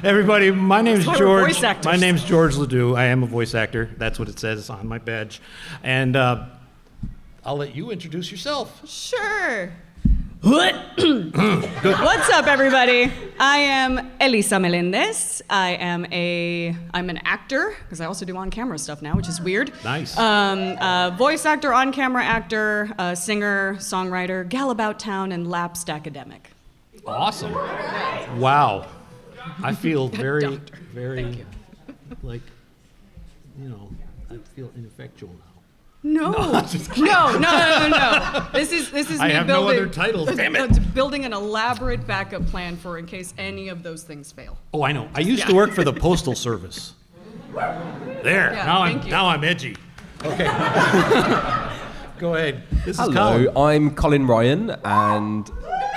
Everybody, my name's That's why we're George. voice actors. My name's George Ledoux. I am a voice actor. That's what it says on my badge. And I'll let you introduce yourself. Sure. What's up, everybody? I am Elisa Melendez. I'm an actor, because I also do on-camera stuff now, which is weird. Nice. Voice actor, on-camera actor, singer, songwriter, gal about town, and lapsed academic. Awesome. Wow. I feel very, Doctor. very, like, I feel ineffectual now. No. No. This is I me have building. no other titles, damn it. It's building an elaborate backup plan for in case any of those things fail. Oh, I know. I used to work for the Postal Service. There. Yeah, now I'm edgy. Okay. Go ahead. This is Hello, Colin. I'm Colin Ryan, and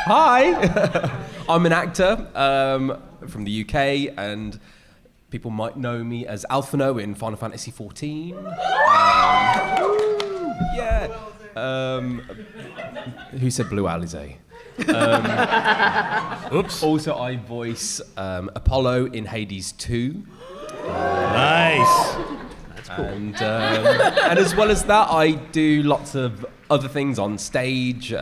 hi. I'm an actor from the UK, and people might know me as Alphino in Final Fantasy XIV. Yeah. Who said Blue Alizé? Oops. Also, I voice Apollo in Hades 2. Nice. That's cool. And as well as that, I do lots of other things on stage,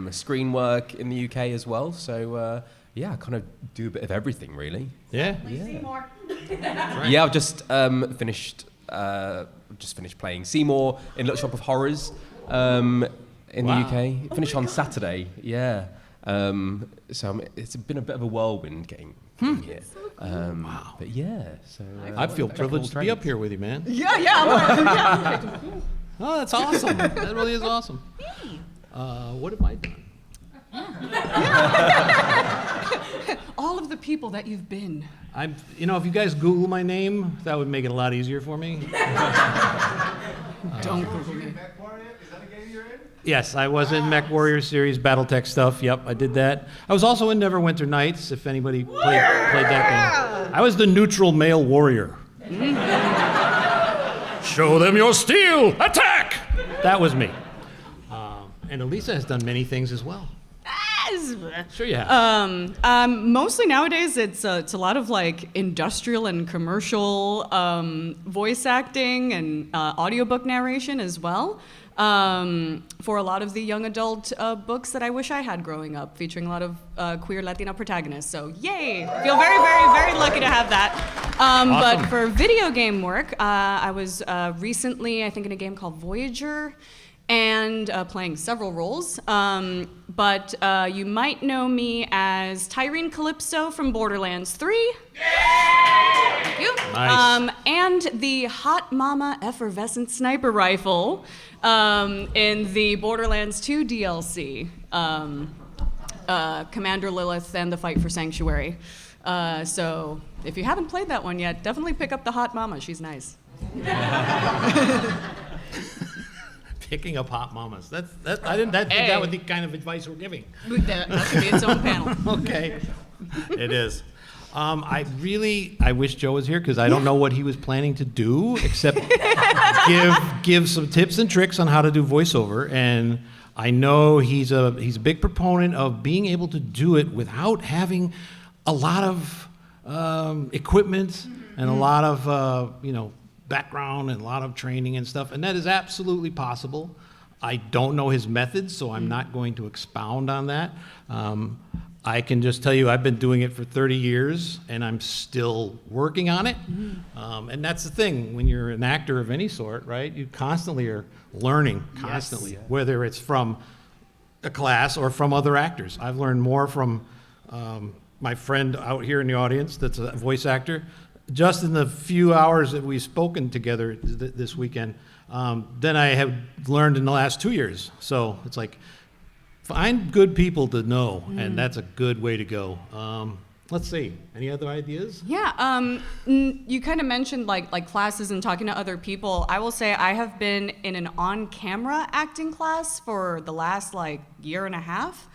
screen work in the UK as well. So yeah, I kind of do a bit of everything, really. Yeah. Seymour. Yeah, I've just finished playing Seymour in Little Shop of Horrors in the UK. Finished on Saturday. Yeah. So it's been a bit of a whirlwind getting here. Wow. But yeah, so I feel privileged to be up here with you, man. Yeah. Oh, that's awesome. That really is awesome. What have I done? All of the people that you've been. If you guys Google my name, that would make it a lot easier for me. Don't Google me. Is that a game you're in? Yes, I was in Mech Warrior series, BattleTech stuff. Yep, I did that. I was also in Neverwinter Nights, if anybody played that game. I was the neutral male warrior. Show them your steel! Attack! That was me. And Elisa has done many things as well. Sure you have. Mostly nowadays, it's a lot of like industrial and commercial voice acting and audiobook narration as well. For a lot of the young adult books that I wish I had growing up, featuring a lot of queer Latina protagonists. So yay! Feel very, very, very lucky to have that. Awesome. But for video game work, I was recently, I think, in a game called Voyager, and playing several roles. But you might know me as Tyrene Calypso from Borderlands 3. Thank you. Nice. And the Hot Mama Effervescent Sniper Rifle in the Borderlands 2 DLC, Commander Lilith and the Fight for Sanctuary. So if you haven't played that one yet, definitely pick up the Hot Mama. She's nice. Picking up hot mamas. I didn't think that would be the kind of advice we're giving. That could be its own panel. Okay. It is. I wish Joe was here because I don't know what he was planning to do except give some tips and tricks on how to do voiceover. And I know he's a big proponent of being able to do it without having a lot of equipment and a lot of background and a lot of training and stuff, and that is absolutely possible. I don't know his methods, so I'm not going to expound on that. I can just tell you I've been doing it for 30 years, and I'm still working on it. And that's the thing, when you're an actor of any sort, right? You constantly are learning, constantly, whether it's from a class or from other actors. I've learned more from my friend out here in the audience that's a voice actor, just in the few hours that we've spoken together this weekend, than I have learned in the last 2 years. So it's like, find good people to know, and that's a good way to go. Let's see, any other ideas? Yeah, you kind of mentioned like classes and talking to other people. I will say I have been in an on-camera acting class for the last year and a half,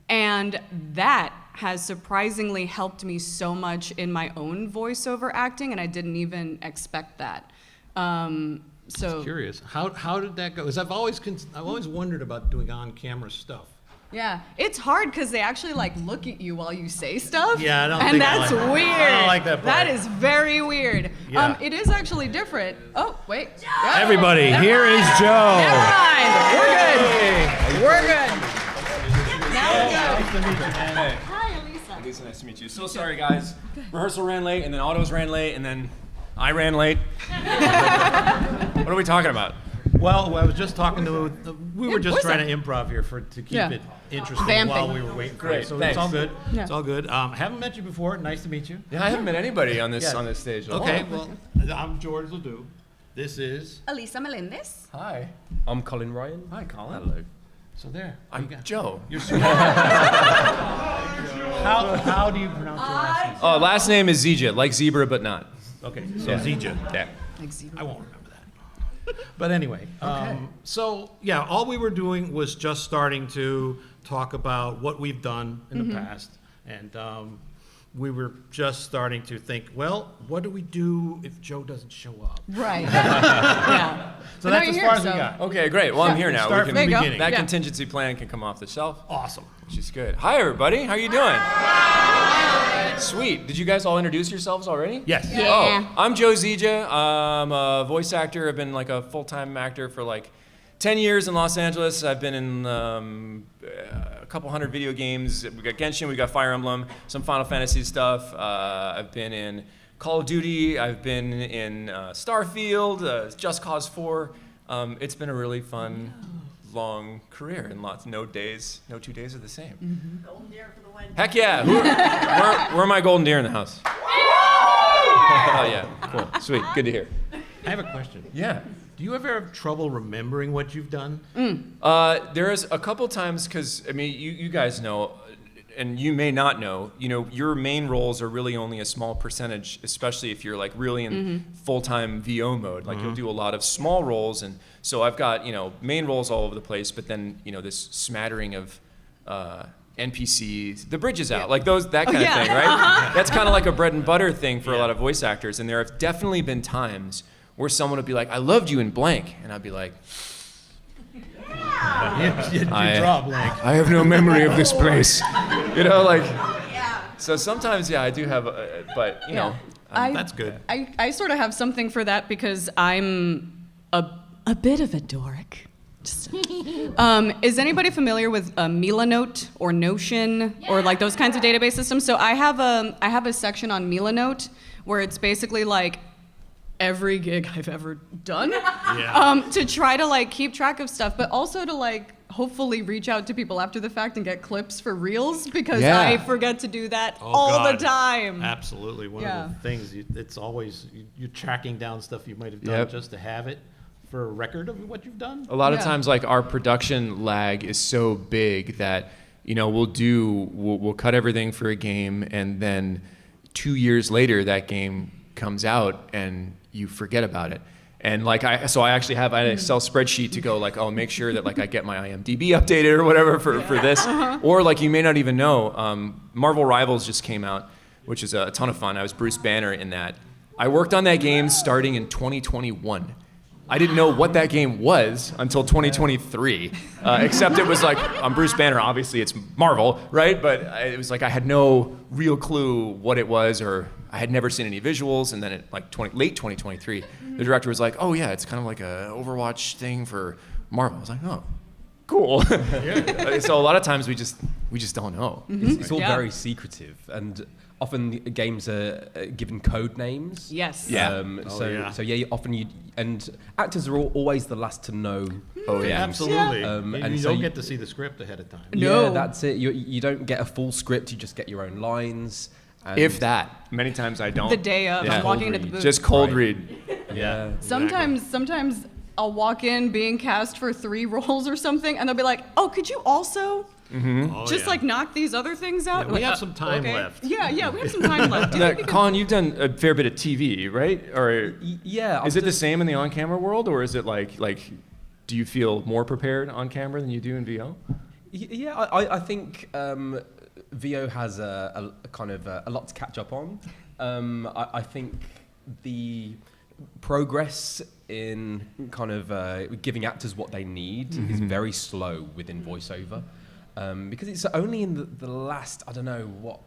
and that has surprisingly helped me so much in my own voiceover acting, and I didn't even expect that. So Just curious, how did that go? Because I've always wondered about doing on-camera stuff. Yeah, it's hard because they actually like look at you while you say stuff. Yeah, I don't and think I that's like that. weird. I don't like that part. That is very weird. Yeah. It is actually different. Oh wait. Yeah. Everybody, Never here is mind. Joe. Never mind. We're good. We're good. Now we're good. Hi, Elisa. Lisa, nice to meet you. So sorry, guys. Rehearsal ran late, and then autos ran late, and then I ran late. What are we talking about? Well, I was just talking to. We were just voice trying to improv here to keep Yeah. it interesting Vamping. while we were waiting for Great, it. So thanks. it's all good. Yeah. It's all good. I haven't met you before. Nice to meet you. Yeah, I haven't met anybody on this Yeah. on this stage. Okay, well, I'm George Ledoux. This is. Elisa Melendez. Hi. I'm Colin Ryan. Hi, Colin. Hello. So there. I'm Joe. You're sweet. How do you pronounce your last name? Oh, last name is Zija, like zebra, but not. Okay, so Zija. Yeah. Like zebra. I won't remember that. But anyway, so yeah, all we were doing was just starting to talk about what we've done in the past, and we were just starting to think, well, what do we do if Joe doesn't show up? Right. Yeah. So But now that's as you're far here, as we so- got. Okay, great. Well, I'm here now. Start We from There the you go. beginning. that Yeah. contingency plan can come off the shelf, Awesome. which is good. Hi, everybody. How are you doing? Sweet. Did you guys all introduce yourselves already? Yes. Yeah. Oh, I'm Joe Zija. I'm a voice actor. I've been like a full-time actor for like 10 years in Los Angeles. I've been in a couple hundred video games. We got Genshin, we got Fire Emblem, some Final Fantasy stuff. I've been in Call of Duty. I've been in Starfield, Just Cause 4. It's been a really fun, long career, and no 2 days are the same. Golden deer for the win. Heck yeah! Where are my golden deer in the house? Oh yeah, cool, sweet, good to hear. I have a question. Yeah. Do you ever have trouble remembering what you've done? There's a couple times, because, I mean, you guys know, and you may not know, your main roles are really only a small percentage, especially if you're like really in full-time VO mode. Like you'll do a lot of small roles, and so I've got, main roles all over the place, but then, this smattering of NPCs, the bridge is out, like that kind of thing, right? That's kind of like a bread and butter thing for a lot of voice actors, and there have definitely been times where someone would be like, I loved you in blank, and I'd be like, You draw a blank. I have no memory of this place. So sometimes, I do have, but, That's good. I sort of have something for that because I'm a bit of a dork. Just, is anybody familiar with Milanote or Notion or like those kinds of database systems? So I have a section on Milanote where it's basically like every gig I've ever done to try to like keep track of stuff, but also to like hopefully reach out to people after the fact and get clips for reels because I forget to do that all the time. Absolutely. One of the things, it's always, you're tracking down stuff you might have done Yep. just to have it for a record of what you've done. a lot of Yeah. times, like, our production lag is so big that, we'll cut everything for a game, and then 2 years later, that game comes out, and you forget about it. And like I actually have an Excel spreadsheet to go like, make sure that like I get my IMDb updated or whatever for this. Or like you may not even know, Marvel Rivals just came out, which is a ton of fun. I was Bruce Banner in that. I worked on that game starting in 2021. I didn't know what that game was until 2023, except it was like, I'm Bruce Banner, obviously it's Marvel, right? But it was like I had no real clue what it was, or I had never seen any visuals, and then at like late 2023, the director was like, oh yeah, it's kind of like a Overwatch thing for Marvel. I was like, oh, cool. So a lot of times we just don't know. It's all Yeah. very secretive, and often the games are given code names. Yes. Yeah. Often and actors are always the last to know. Oh, things. yeah. Absolutely. And you so don't you- get to see the script ahead of time. No. Yeah, that's it. You don't get a full script. You just get your own lines. And If that. Many times I don't. The day of, Yeah. I'm walking into the Cold booth. Just cold Right. read. Yeah. Sometimes I'll walk in being cast for 3 roles or something, and they'll be like, "Oh, could you also Oh, just yeah. like knock these other things out?" Yeah, we Like, have some time okay. left. Yeah, we have some time left. Do you Now, think we could- Colin, you've done a fair bit of TV, right? Or Yeah. is it the same in the on-camera world, or is it like do you feel more prepared on camera than you do in VO? Yeah, I think VO has a kind of a lot to catch up on. I think the progress in kind of giving actors what they need is very slow within voiceover. because it's only in the last, I don't know,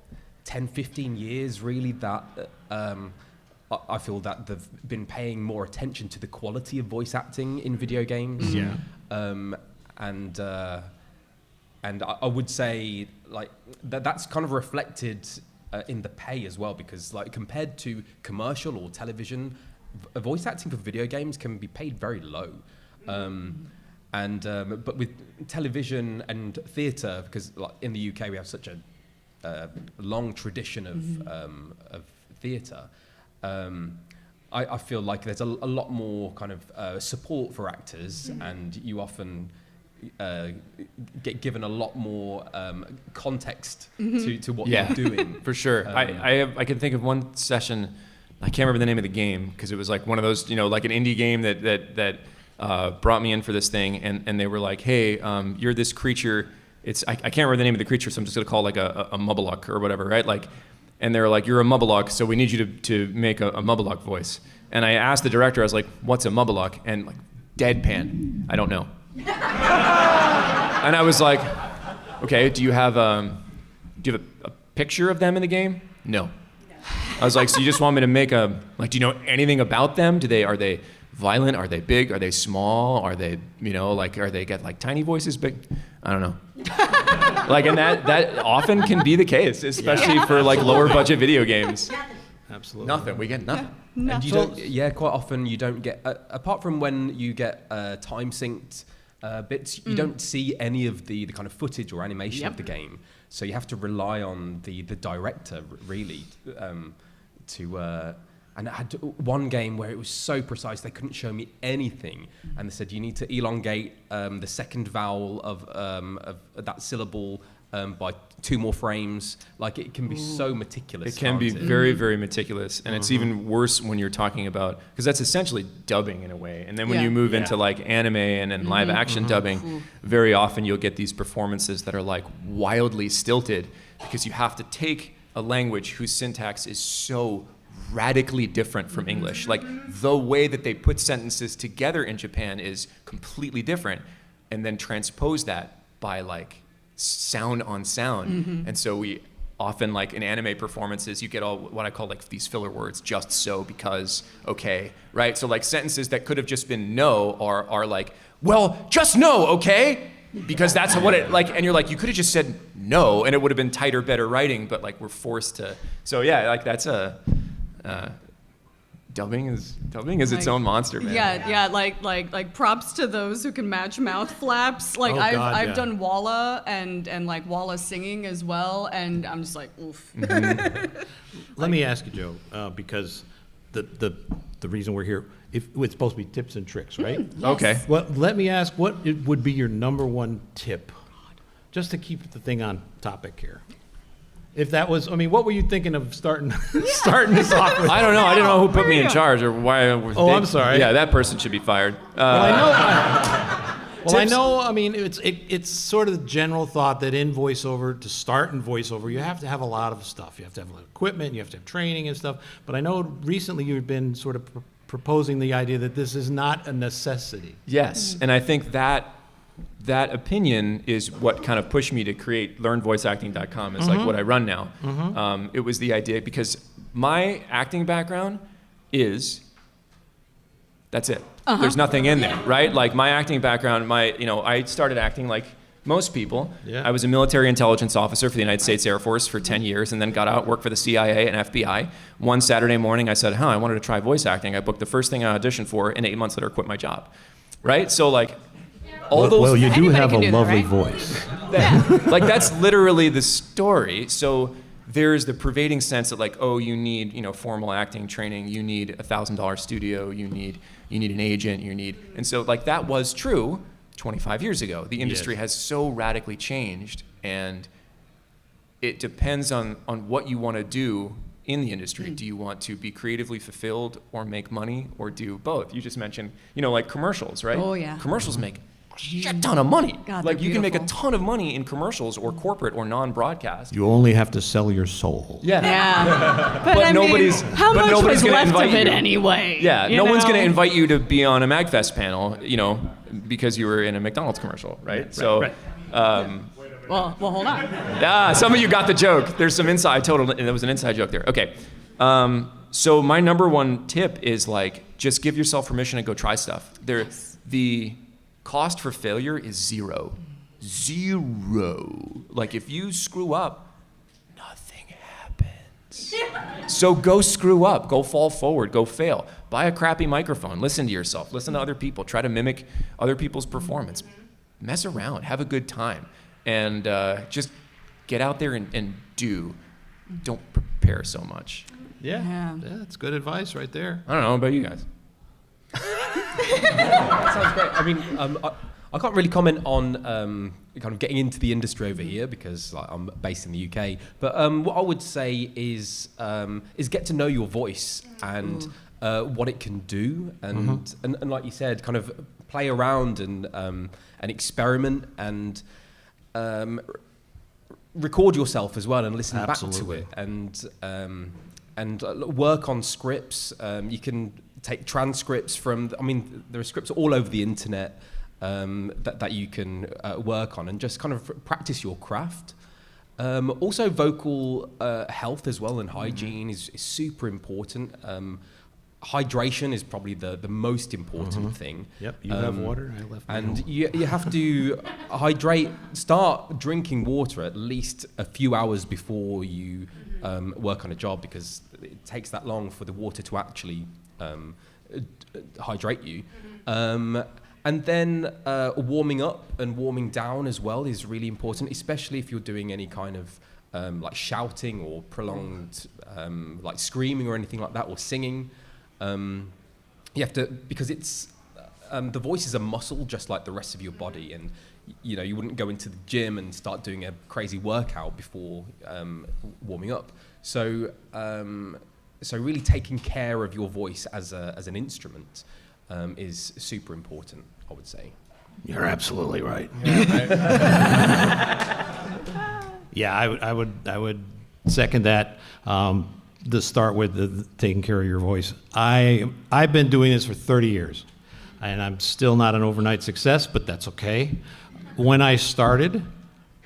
10, 15 years really that I feel that they've been paying more attention to the quality of voice acting in video games. Yeah. And I would say like that's kind of reflected in the pay as well, because like compared to commercial or television, voice acting for video games can be paid very low. But with television and theatre, because like in the UK we have such a long tradition of theatre, I feel like there's a lot more kind of support for actors, and you often get given a lot more context to what you're doing. For sure. I can think of one session, I can't remember the name of the game, because it was like one of those, like an indie game that brought me in for this thing, and they were like, hey, you're this creature. I can't remember the name of the creature, so I'm just gonna call it like a Mubbleluck or whatever, right? Like, and they were like, you're a Mubbleluck, so we need you to make a Mubbleluck voice. And I asked the director, I was like, what's a Mubbleluck? And like, deadpan, I don't know. And I was like, okay, do you have a picture of them in the game? No. I was like, so you just want me to make do you know anything about them? Are they violent? Are they big? Are they small? Are they, are they get like tiny voices? Big? I don't know. And that often can be the case, especially for like lower budget video games. Absolutely. Nothing. We get nothing. And you don't, quite often you don't get, apart from when you get time synced bits, you don't see any of the kind of footage or animation of the game. So you have to rely on the director really and I had one game where it was so precise they couldn't show me anything, and they said you need to elongate the second vowel of that syllable by 2 more frames. Like, it can be so meticulous. It can be very, very meticulous, and it's even worse when you're talking about, because that's essentially dubbing in a way. And then when you move into like anime and then live action dubbing, very often you'll get these performances that are like wildly stilted, because you have to take a language whose syntax is so radically different from English. Like, the way that they put sentences together in Japan is completely different, and then transpose that by like sound on sound. And so we often, like in anime performances, you get all what I call like these filler words, just so, because, okay, right? So like sentences that could have just been no are like, well, just no, okay? Because that's what it, like, and you're like, you could have just said no and it would have been tighter, better writing, but like we're forced to. So yeah, like that's dubbing is its own monster, man. Yeah, like props to those who can match mouth flaps. Like, I've done Walla and like Walla singing as well, and I'm just like, oof. Let me ask you, Joe, because the reason we're here, it's supposed to be tips and tricks, right? Yes. Okay. Well, let me ask, what would be your number one tip, just to keep the thing on topic here? If that was, what were you thinking of starting this off with? I don't know. I didn't know who put me in charge or why. I'm sorry. Yeah, that person should be fired. I know. It's sort of the general thought that in voiceover, to start in voiceover, you have to have a lot of stuff. You have to have equipment, you have to have training and stuff. But I know recently you've been sort of proposing the idea that this is not a necessity. Yes, and I think that opinion is what kind of pushed me to create learnvoiceacting.com. It's like what I run now. It was the idea, because my acting background is, that's it. There's nothing in there, right? Like my acting background, I started acting like most people. Yeah. I was a military intelligence officer for the United States Air Force for 10 years and then got out, worked for the CIA and FBI. One Saturday morning I said, I wanted to try voice acting. I booked the first thing I auditioned for, and 8 months later quit my job, right? So like, Well, you do have a do that, lovely right? voice. Like, that's literally the story. So there's the pervading sense that like, oh, you need, formal acting training, you need $1,000 studio, you need an agent, and so like that was true 25 years ago. The industry has so radically changed, and it depends on what you want to do in the industry. Do you want to be creatively fulfilled or make money, or do both? You just mentioned, like commercials, right? Oh, yeah. Commercials make a shit ton of money. God, like, they're you can make a beautiful. ton of money in commercials or corporate or non-broadcast. You only have to sell your soul. Yeah. But But nobody's- how but much nobody's was gonna left invite of it you. anyway? Yeah, you no one's going to know? invite you to be on a MAGFest panel, because you were in a McDonald's commercial, right? So, right. Well, hold on. Some of you got the joke. There's some inside. There was an inside joke there. Okay. So my number one tip is like, just give yourself permission to go try stuff. The cost for failure is zero. Zero. Like if you screw up, nothing happens. So go screw up, go fall forward, go fail. Buy a crappy microphone, listen to yourself, listen to other people, try to mimic other people's performance. Mess around, have a good time. And just get out there and do. Don't prepare so much. Yeah, that's good advice right there. I don't know about you guys. That sounds great. I mean, I can't really comment on kind of getting into the industry over here because like, I'm based in the UK. But what I would say is get to know your voice and what it can do, and like you said, kind of play around and experiment and record yourself as well and listen Absolutely. back to it and work on scripts. You can take transcripts from, I mean, there are scripts all over the internet that you can work on and just kind of practice your craft. Also, vocal health as well and hygiene is super important. Hydration is probably the most important thing. Yep, you have water, I left mine And home. you have to start drinking water at least a few hours before you work on a job, because it takes that long for the water to actually hydrate you. And then warming up and warming down as well is really important, especially if you're doing any kind of like shouting or prolonged like screaming or anything like that, or singing. You have to, because it's the voice is a muscle just like the rest of your body, and you know you wouldn't go into the gym and start doing a crazy workout before warming up. So really taking care of your voice as an instrument is super important, I would say. You're absolutely right. Yeah, I would second that. To start with the taking care of your voice. I've been doing this for 30 years, and I'm still not an overnight success, but that's okay. When I started,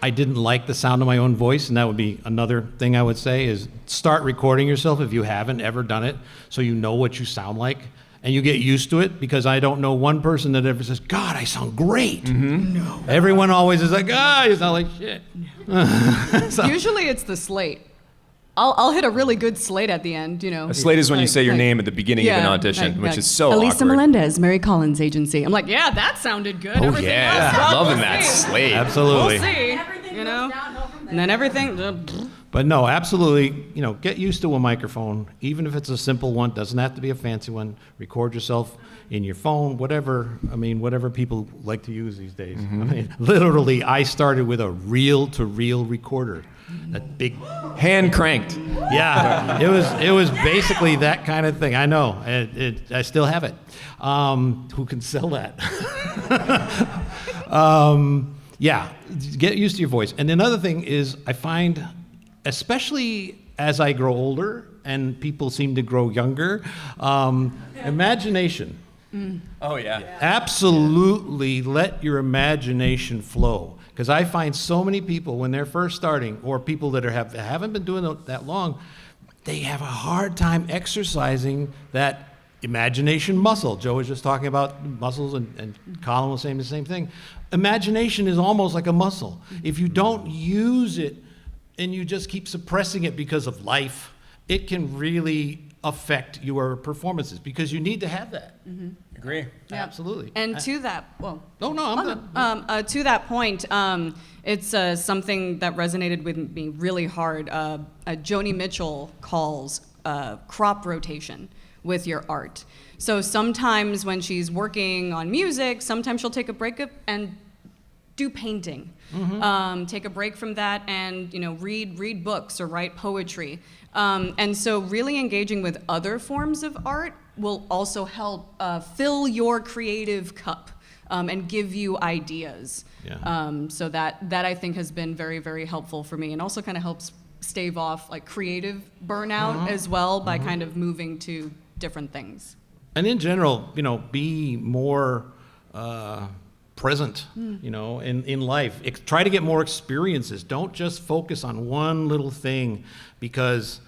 I didn't like the sound of my own voice, and that would be another thing I would say is start recording yourself if you haven't ever done it, so you know what you sound like, and you get used to it, because I don't know one person that ever says, God, I sound great. No. Everyone always is like, you sound like shit. So- Usually it's the slate. I'll hit a really good slate at the end, you know. A slate is when you say your name at the beginning of an Yeah, audition, which like is so Elisa awkward. Melendez, Mary Collins Agency. I'm like, yeah, that sounded good. Oh Everything yeah, else, well, loving we'll that see. slate. Absolutely. We'll see, you know. And then everything. But no, absolutely, get used to a microphone, even if it's a simple one, doesn't have to be a fancy one. Record yourself in your phone, whatever people like to use these days. I mean, literally, I started with a reel-to-reel recorder, that big, Hand cranked. yeah, it was basically that kind of thing. I know, I still have it. Who can sell that? Yeah, get used to your voice. And another thing is, I find, especially as I grow older and people seem to grow younger, imagination. Oh yeah. Absolutely let your imagination flow. Because I find so many people when they're first starting, or people that haven't been doing it that long, they have a hard time exercising that imagination muscle. Joe was just talking about muscles, and Colin was saying the same thing. Imagination is almost like a muscle. If you don't use it and you just keep suppressing it because of life, it can really affect your performances, because you need to have that. Agree. Yeah. Absolutely. And to that, well, No, I'm done. to that point, it's something that resonated with me really hard. Joni Mitchell calls crop rotation with your art. So sometimes when she's working on music, sometimes she'll take a break up and do painting. Take a break from that and read books or write poetry. And so really engaging with other forms of art will also help fill your creative cup and give you ideas. Yeah. So that I think has been very, very helpful for me, and also kind of helps stave off like creative burnout as well by kind of moving to different things. And in general, be more present, you know, in life. Try to get more experiences. Don't just focus on one little thing, because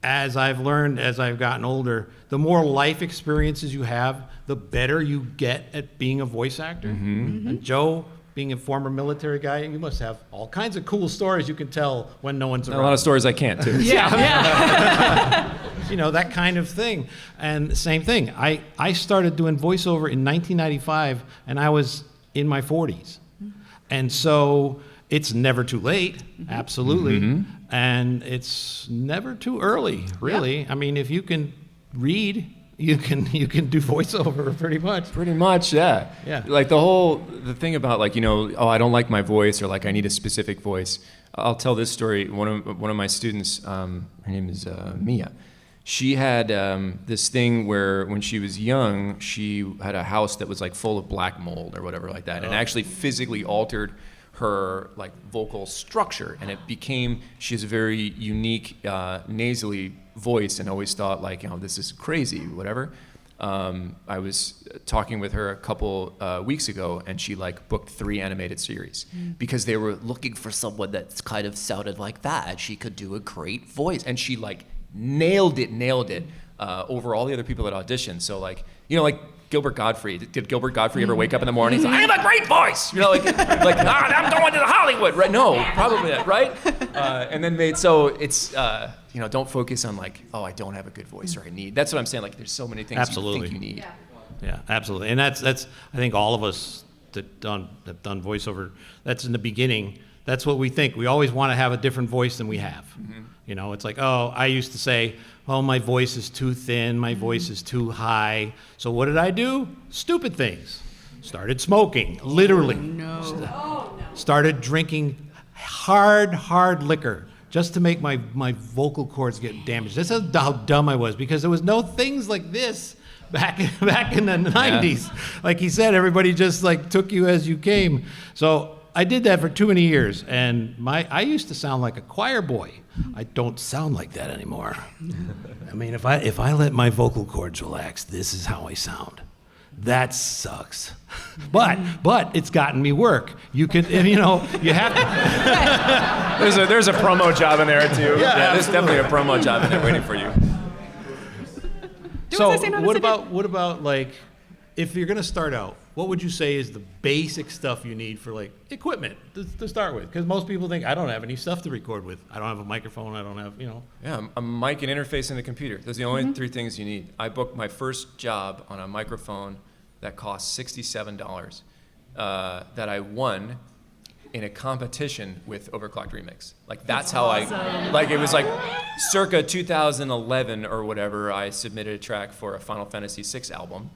as I've learned, as I've gotten older, the more life experiences you have, the better you get at being a voice actor. And Joe, being a former military guy, you must have all kinds of cool stories you can tell when no one's around. A lot of stories I can't too. Yeah. You know, that kind of thing. And same thing. I started doing voiceover in 1995, and I was in my 40s. And so it's never too late, absolutely. And it's never too early, really. Yep. I mean, if you can read, you can do voiceover pretty much. Pretty much, yeah. Yeah. Like the thing about like, you know, oh, I don't like my voice, or like I need a specific voice. I'll tell this story. One of my students, her name is Mia. She had this thing where when she was young, she had a house that was like full of black mold or whatever like that, and actually physically altered her like vocal structure, and she has a very unique nasally voice, and always thought like, you know, this is crazy, whatever. I was talking with her a couple weeks ago, and she like booked 3 animated series because they were looking for someone that's kind of sounded like that, and she could do a great voice, and she like nailed it over all the other people that auditioned. So like, you know, like Gilbert Godfrey. Did Gilbert Godfrey ever wake up in the morning and say, I have a great voice? You know, like I'm going to the Hollywood, right? No, probably not, right? And then it's, you know, don't focus on like, oh, I don't have a good voice, or I need. That's what I'm saying. Like, there's so many things Absolutely. you think you need. Yeah, absolutely. And that's I think all of us that have done voiceover, that's in the beginning. That's what we think. We always want to have a different voice than we have. You know, it's like, oh, I used to say, oh, my voice is too thin, my voice is too high. So what did I do? Stupid things. Started smoking, literally. Started drinking hard liquor just to make my vocal cords get damaged. That's how dumb I was, because there was no things like this back in the 90s. Like he said, everybody just like took you as you came. So I did that for too many years, and I used to sound like a choir boy. I don't sound like that anymore. I mean, if I let my vocal cords relax, this is how I sound. That sucks. But it's gotten me work. You can, you know, you have to. There's a promo job in there too. Yeah, There's definitely a promo job in there waiting for you. So what about like, if you're gonna start out, what would you say is the basic stuff you need for like equipment to start with? Because most people think, I don't have any stuff to record with. I don't have a microphone. I don't have, you know. Yeah, a mic and interface in the computer. Those are the only 3 things you need. I booked my first job on a microphone that cost $67 that I won in a competition with Overclocked Remix. Like that's how I, like it was like circa 2011 or whatever, I submitted a track for a Final Fantasy VI album.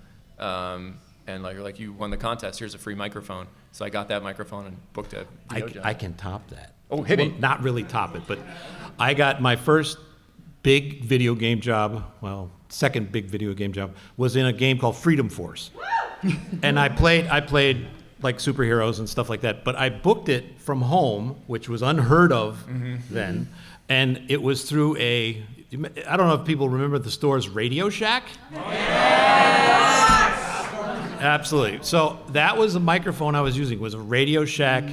And like you won the contest, here's a free microphone. So I got that microphone and booked a video job. I can top that. Oh, hit me. Not really top it, but I got my first big video game job, well, second big video game job, was in a game called Freedom Force. And I played like superheroes and stuff like that, but I booked it from home, which was unheard of then. And it was through I don't know if people remember the stores Radio Shack. Absolutely. So that was the microphone I was using, was a Radio Shack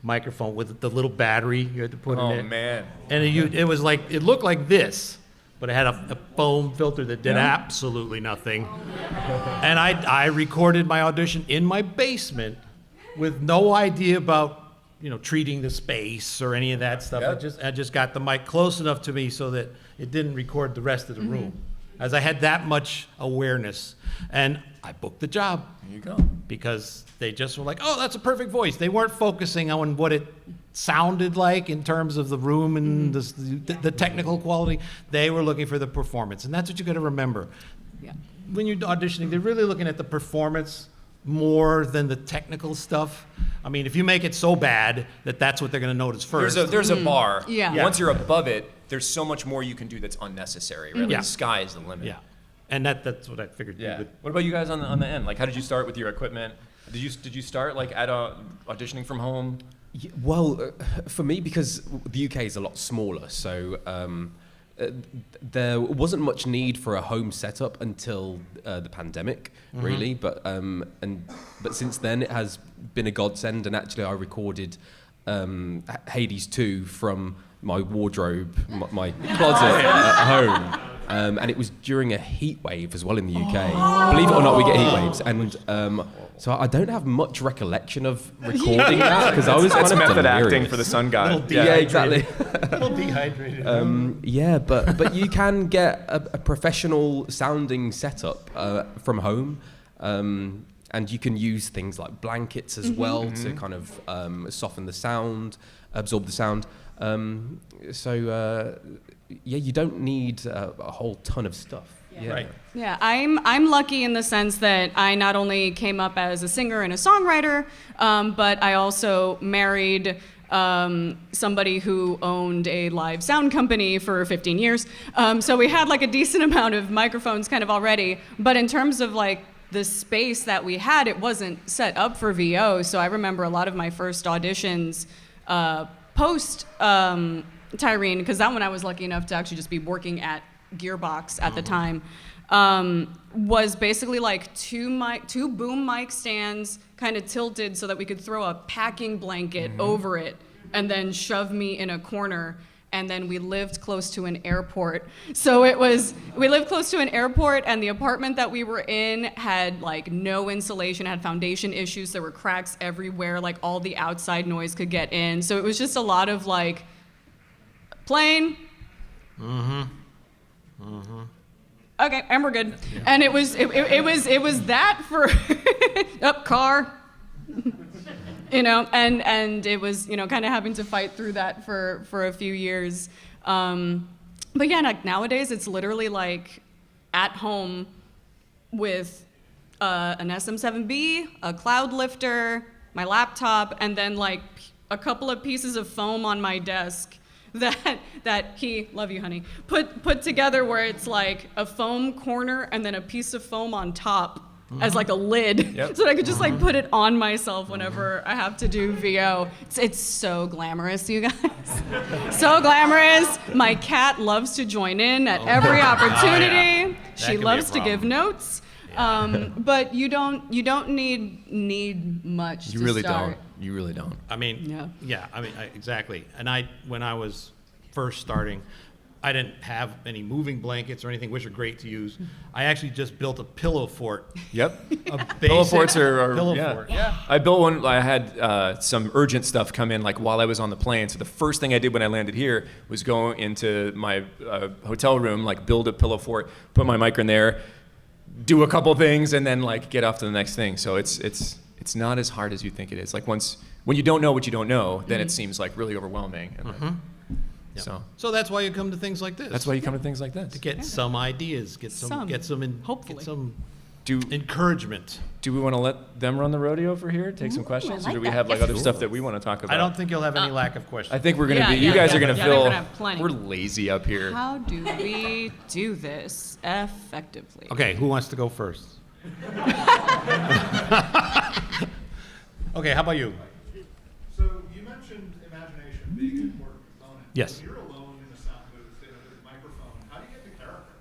microphone with the little battery you had to put in it. Oh man. And it was like, it looked like this, but it had a foam filter that did absolutely nothing. And I recorded my audition in my basement with no idea about, you know, treating the space or any of that stuff. Yep. I just got the mic close enough to me so that it didn't record the rest of the room, as I had that much awareness. And I booked the job. There you go. Because they just were like, oh, that's a perfect voice. They weren't focusing on what it sounded like in terms of the room and the technical quality. They were looking for the performance. And that's what you got to remember. Yeah. When you're auditioning, they're really looking at the performance more than the technical stuff. I mean, if you make it so bad that that's what they're going to notice first. There's a bar. Yeah. Once you're above it, there's so much more you can do that's unnecessary. Really, Yeah. the sky is the limit. Yeah. And that's what I figured you would. What about you guys on the end? Like, how did you start with your equipment? Did you start like at auditioning from home? Well, for me, because the UK is a lot smaller, so there wasn't much need for a home setup until the pandemic, really. But since then, it has been a godsend. And actually, I recorded Hades 2 from my wardrobe, my closet at home. And it was during a heat wave as well in the UK. Believe it or not, we get heat waves. And so I don't have much recollection of recording that because I was That's kind of method delirious. acting for the sun god. Yeah, exactly. A little dehydrated. Yeah, but you can get a professional sounding setup from home. And you can use things like blankets as well to kind of soften the sound, absorb the sound. Yeah, you don't need a whole ton of stuff. Yeah. Right. Yeah, I'm lucky in the sense that I not only came up as a singer and a songwriter, but I also married somebody who owned a live sound company for 15 years. So we had like a decent amount of microphones kind of already. But in terms of like the space that we had, it wasn't set up for VO. So I remember a lot of my first auditions post Tyrene, because that one I was lucky enough to actually just be working at Gearbox at the time, was basically like two boom mic stands kind of tilted so that we could throw a packing blanket over it and then shove me in a corner. And then we lived close to an airport. So we lived close to an airport, and the apartment that we were in had like no insulation, had foundation issues. There were cracks everywhere, like all the outside noise could get in. So it was just a lot of like plane. Okay, and we're good. Yeah. And it was that for up car. You know, and it was, you know, kind of having to fight through that for a few years. But yeah, like nowadays it's literally like at home with an SM7B, a cloud lifter, my laptop, and then like a couple of pieces of foam on my desk that he, love you honey, put together where it's like a foam corner and then a piece of foam on top as like a lid, so that I could just like put it on myself whenever I have to do VO. It's so glamorous, you guys. So glamorous. My cat loves to join in at every opportunity. She loves to give notes. But you don't need much. You to really start. don't. You really don't. I mean, exactly. And when I was first starting, I didn't have any moving blankets or anything, which are great to use. I actually just built a pillow fort. Yep. Pillow forts are pillow yeah. fort. Yeah. I built one. I had some urgent stuff come in like while I was on the plane. So the first thing I did when I landed here was go into my hotel room, like build a pillow fort, put my mic in there, do a couple things, and then like get off to the next thing. So it's not as hard as you think it is. Like when you don't know what you don't know, then it seems like really overwhelming. And So that's why you come to things like this. that's why you come to things like this. to get some ideas, Hopefully. get some Do encouragement. we want to let them run the rodeo for here? Take some questions, I like or do we that. have like Yes. other stuff that we want to talk about? I don't think you'll have any lack of questions. I think we're gonna Yeah, be. yeah, you guys yeah, are gonna yeah, fill. we're gonna have plenty. We're lazy up here. How do we do this effectively? Okay, who wants to go first? Okay, how about you? So you mentioned imagination being an important component. Yes. When you're alone in a sound booth with a microphone, how do you get the character?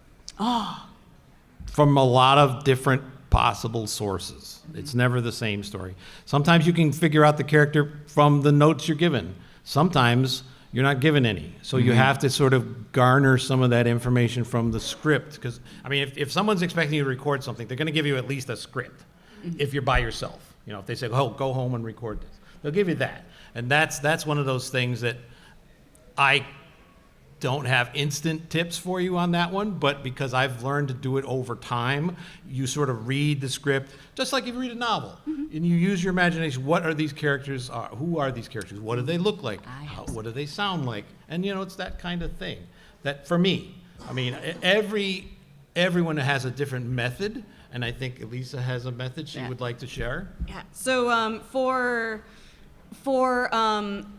From a lot of different possible sources. It's never the same story. Sometimes you can figure out the character from the notes you're given. Sometimes you're not given any. So you have to sort of garner some of that information from the script. Because, I mean, if someone's expecting you to record something, they're going to give you at least a script if you're by yourself. You know, if they say, oh, go home and record this, they'll give you that. And that's one of those things that I don't have instant tips for you on that one, but because I've learned to do it over time, you sort of read the script, just like you read a novel, and you use your imagination. What are these characters? Who are these characters? What do they look like? What do they sound like? And you know, it's that kind of thing. That for me, I mean, everyone has a different method, and I think Elisa has a method she would like to share. Yeah. So for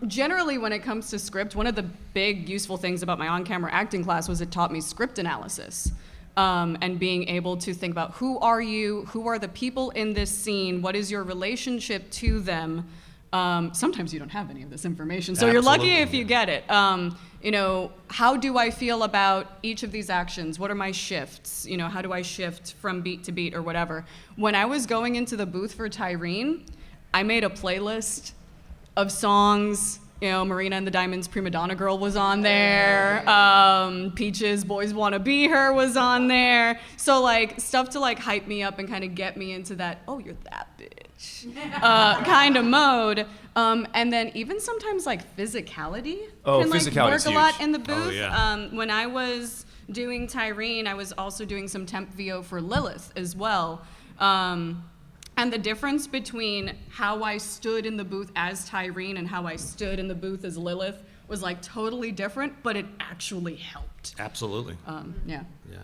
generally when it comes to script, one of the big useful things about my on-camera acting class was it taught me script analysis, and being able to think about who are you, who are the people in this scene, what is your relationship to them, Sometimes you don't have any of this information, so you're lucky if you get it. How do I feel about each of these actions? What are my shifts? How do I shift from beat to beat or whatever? When I was going into the booth for Tyreen, I made a playlist of songs. Marina and the Diamonds' Prima Donna Girl was on there. Peaches' Boys Wanna Be Her was on there. So stuff to hype me up and kind of get me into that, oh, you're that bitch kind of mode. And then even sometimes physicality can physicality's work a lot huge. in the booth. Oh, yeah. When I was doing Tyreen, I was also doing some temp VO for Lilith as well. And the difference between how I stood in the booth as Tyreen and how I stood in the booth as Lilith was totally different, but it actually helped. Absolutely. Yeah. Yeah.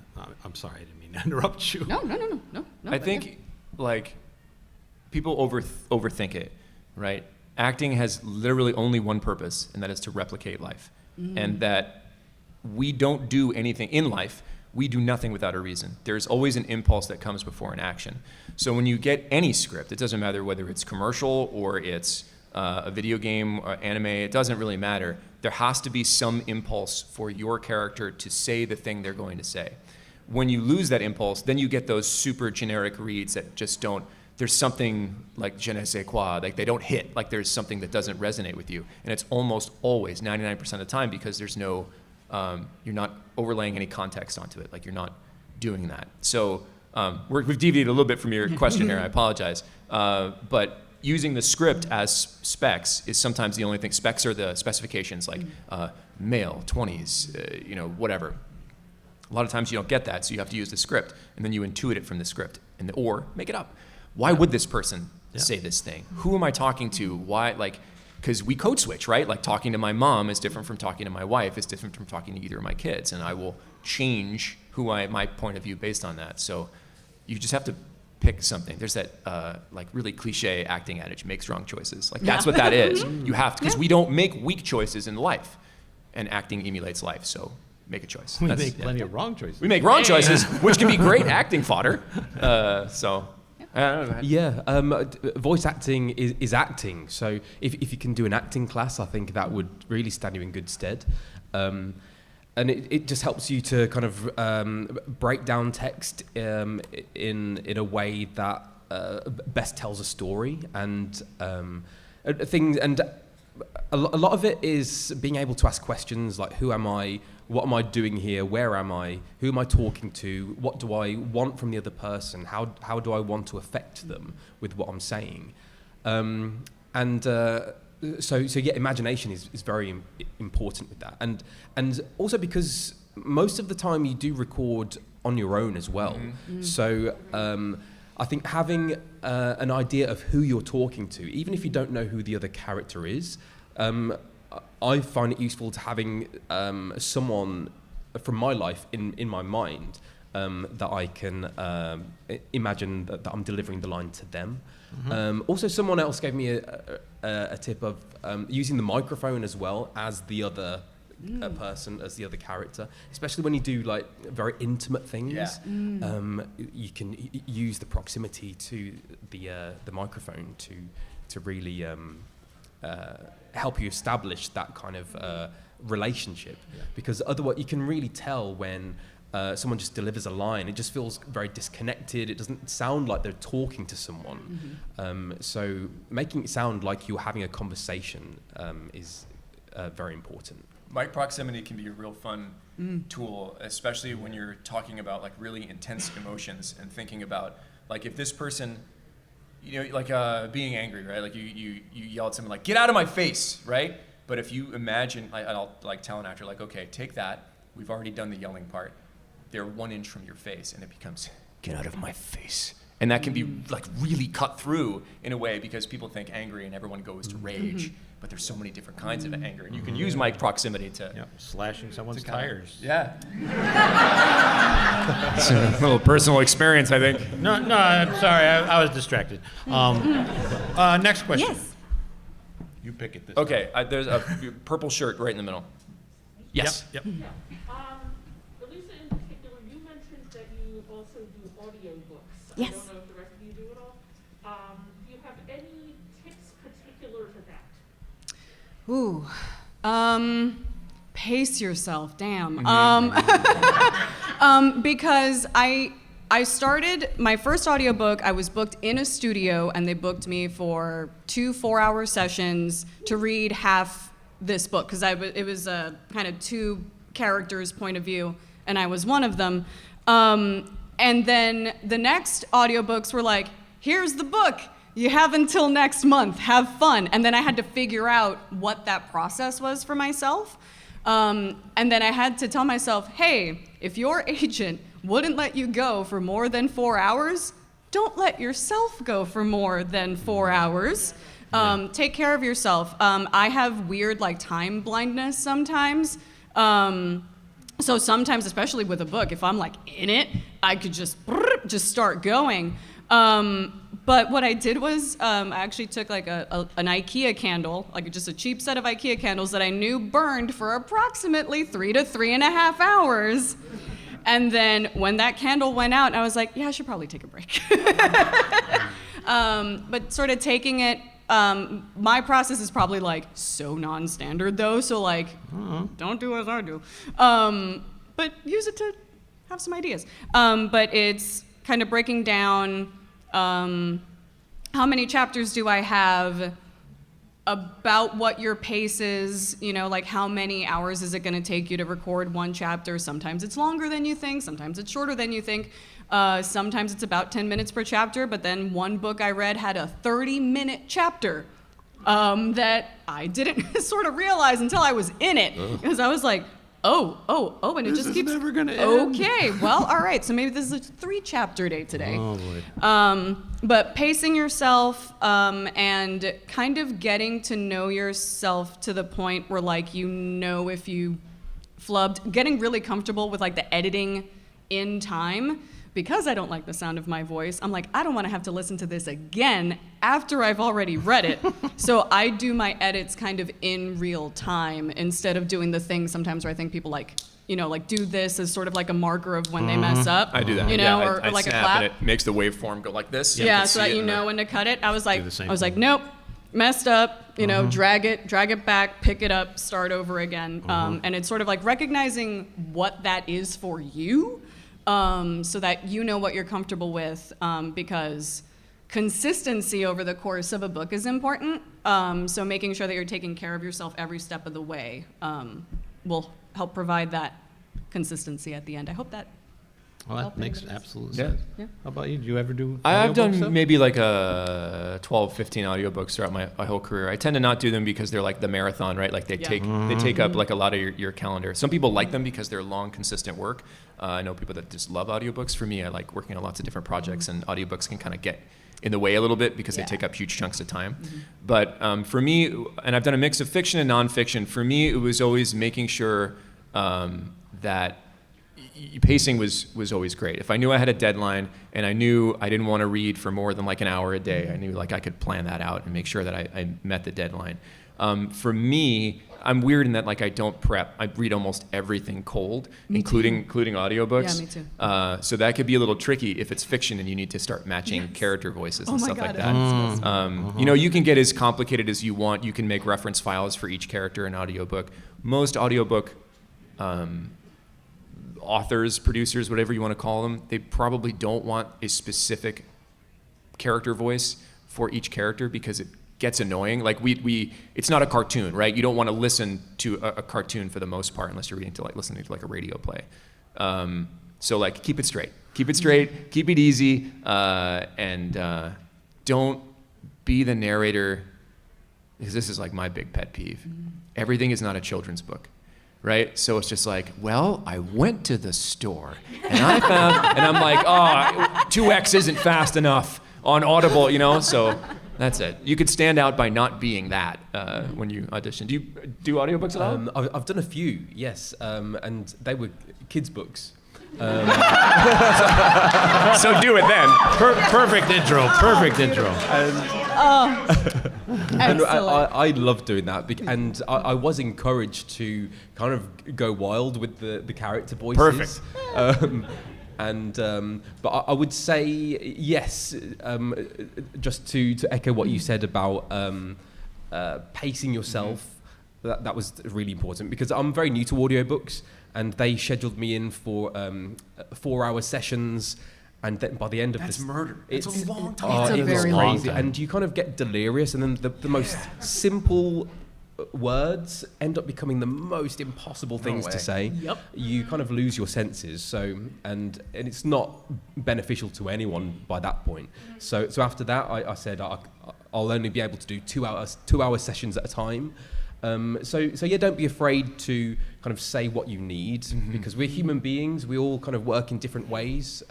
I'm sorry, I didn't mean to interrupt you. No. I think people overthink it, right? Acting has literally only one purpose, and that is to replicate life. And that we don't do anything in life. We do nothing without a reason. There's always an impulse that comes before an action. So when you get any script, it doesn't matter whether it's commercial or it's a video game or anime, it doesn't really matter. There has to be some impulse for your character to say the thing they're going to say. When you lose that impulse, then you get those super generic reads that just don't, there's something like je ne sais quoi, they don't hit, there's something that doesn't resonate with you. And it's almost always, 99% of the time, because there's no, you're not overlaying any context onto it, you're not doing that. So we've deviated a little bit from your question here, I apologize. But using the script as specs is sometimes the only thing. Specs are the specifications, male, 20s, whatever. A lot of times you don't get that, so you have to use the script, and then you intuit it from the script, or make it up. Why would this person say this thing? Who am I talking to? Why, because we code switch, right? Talking to my mom is different from talking to my wife, is different from talking to either of my kids, and I will change my point of view based on that. So you just have to pick something. There's that really cliche acting adage, make strong choices. That's what that is. You have to, because we don't make weak choices in life, and acting emulates life, so make a choice. We make plenty of wrong choices. We make wrong choices, which can be great acting fodder. I don't know. Yeah, voice acting is acting. So if you can do an acting class, I think that would really stand you in good stead. And it just helps you to kind of break down text in a way that best tells a story, and things. And a lot of it is being able to ask questions like, who am I? What am I doing here? Where am I? Who am I talking to? What do I want from the other person? How do I want to affect them with what I'm saying? So imagination is very important with that, and also because most of the time you do record on your own as well. So I think having an idea of who you're talking to, even if you don't know who the other character is, I find it useful to having someone from my life in my mind that I can imagine that I'm delivering the line to them. Also, someone else gave me a tip of using the microphone as well as the other person, as the other character, especially when you do very intimate things. Yeah. You can use the proximity to the microphone to really help you establish that kind of relationship, because otherwise you can really tell when someone just delivers a line. It just feels very disconnected. It doesn't sound like they're talking to someone. So making it sound like you're having a conversation is very important. Mic proximity can be a real fun tool, especially when you're talking about really intense emotions and thinking about if this person, being angry, right? You yell at someone get out of my face, right? But if you imagine, I'll tell an actor okay, take that. We've already done the yelling part. They're 1 inch from your face, and it becomes get out of my face. And that can be really cut through in a way, because people think angry and everyone goes to rage, but there's so many different kinds of anger, and you can use mic proximity to slashing someone's tires. Yeah. It's a little personal experience, I think. No, I'm sorry, I was distracted. Next question. Yes. You pick it this Okay, there's a purple shirt right in the middle. Yes. Yep. Elisa, in particular, you mentioned that you also do audiobooks. Yes. I don't know if the rest of you do it all. Do you have any tips particular to Ooh. Pace yourself, damn. Because I started my first audiobook, I was booked in a studio and they booked me for 2 4-hour sessions to read half this book because it was a kind of 2 characters point of view and I was one of them. And then the next audiobooks were like, here's the book. You have until next month, have fun. And then I had to figure out what that process was for myself. And then I had to tell myself, hey, if your agent wouldn't let you go for more than 4 hours, don't let yourself go for more than 4 hours. Take care of yourself. I have weird like time blindness sometimes. So sometimes, especially with a book, if I'm like in it, I could just start going. But what I did was I actually took like an IKEA candle, like just a cheap set of IKEA candles that I knew burned for approximately 3 to 3.5 hours. And then when that candle went out, I was like, yeah, I should probably take a break. But sort of taking it, my process is probably like so non-standard though, so like, don't do as I do. But use it to have some ideas. But it's kind of breaking down how many chapters do I have, about what your pace is, you know, like how many hours is it going to take you to record one chapter. Sometimes it's longer than you think, sometimes it's shorter than you think. Sometimes it's about 10 minutes per chapter, but then one book I read had a 30-minute chapter that I didn't sort of realize until I was in it. Because I was like, oh, and it This just is keeps... never gonna end. Okay, well, all right, so maybe this is a 3-chapter day today. Oh, boy. But pacing yourself and kind of getting to know yourself to the point where, like, you know if you flubbed, getting really comfortable with, like, the editing in time. Because I don't like the sound of my voice, I'm like, I don't want to have to listen to this again after I've already read it. So I do my edits kind of in real time instead of doing the thing sometimes where I think people like, you know, like do this as sort of like a marker of when they mess up. I do that. You know, yeah, or I like a snap clap. and it makes the waveform go like this. Yeah, can so see that it you in know the- when to cut it. I was the like, same thing. nope, messed up. You know, drag it back, pick it up, start over again. And it's sort of like recognizing what that is for you, so that you know what you're comfortable with. Because consistency over the course of a book is important. So making sure that you're taking care of yourself every step of the way will help provide that consistency at the end. I hope that. Well, that Help makes anybody. absolute Yeah. sense. Yeah. How about you? Do you ever do I've audiobook done stuff? maybe like 12, 15 audiobooks throughout my whole career. I tend to not do them because they're like the marathon, right? Like they Yeah. take up like a lot of your calendar. Some people like them because they're long, consistent work. I know people that just love audiobooks. For me, I like working on lots of different projects, and audiobooks can kind of get in the way a little bit because Yeah. they take up huge chunks of time. But for me, and I've done a mix of fiction and nonfiction, for me, it was always making sure that pacing was always great. If I knew I had a deadline and I knew I didn't want to read for more than like an hour a day, I knew like I could plan that out and make sure that I met the deadline. For me, I'm weird in that like I don't prep. I read almost everything cold, including audiobooks. Yeah, me too. So that could be a little tricky if it's fiction and you need to start matching character voices and Oh my stuff God, like it that. happens. You know, you can get as complicated as you want. You can make reference files for each character in audiobook. Most audiobook authors, producers, whatever you want to call them, they probably don't want a specific character voice for each character because it gets annoying. Like it's not a cartoon, right? You don't want to listen to a cartoon for the most part unless you're listening to like a radio play. So like keep it straight, keep it easy, and don't be the narrator, because this is like my big pet peeve. Everything is not a children's book. Right? So it's just like, well, I went to the store and I found, and I'm like, 2x isn't fast enough on Audible, you know? So that's it. You could stand out by not being that when you audition. Do you do audiobooks at all? I've done a few, yes, and they were kids' books. So do it then. Perfect intro. And Excellent. I love doing that, and I was encouraged to kind of go wild with the character voices. Perfect. But I would say yes, just to echo what you said about pacing yourself. that was really important because I'm very new to audiobooks, and they scheduled me in for 4-hour sessions. And then by the end of That's this, murder. It's a long time. It's a it was very long crazy. time. And you kind of get delirious, and then the most simple words end up becoming the most impossible things way. to say. Yep. You kind of lose your senses. So and it's not beneficial to anyone by that point. So after that, I said I'll only be able to do 2-hour sessions at a time. So yeah, don't be afraid to kind of say what you need because we're human beings. We all kind of work in different ways.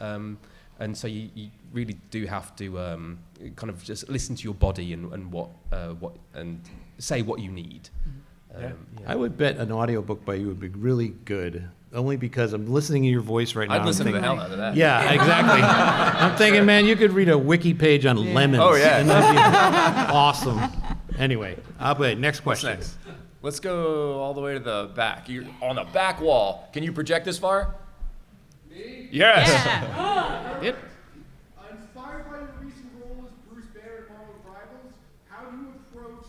And so you really do have to kind of just listen to your body and what and say what you need. I would bet an audiobook by you would be really good, only because I'm listening to your voice right now. I'd I'm listen to the thinking- hell out of that. Yeah, exactly. I'm thinking, man, you could read a wiki page on lemons. Oh, yeah. And that'd be awesome. Anyway, I'll bet. Next What's question. next? Let's go all the way to the back. You're on the back wall. Can you project this far? Me? Yes. Yep. Inspired by your recent role as Bruce Banner in Marvel's Rivals, how do you approach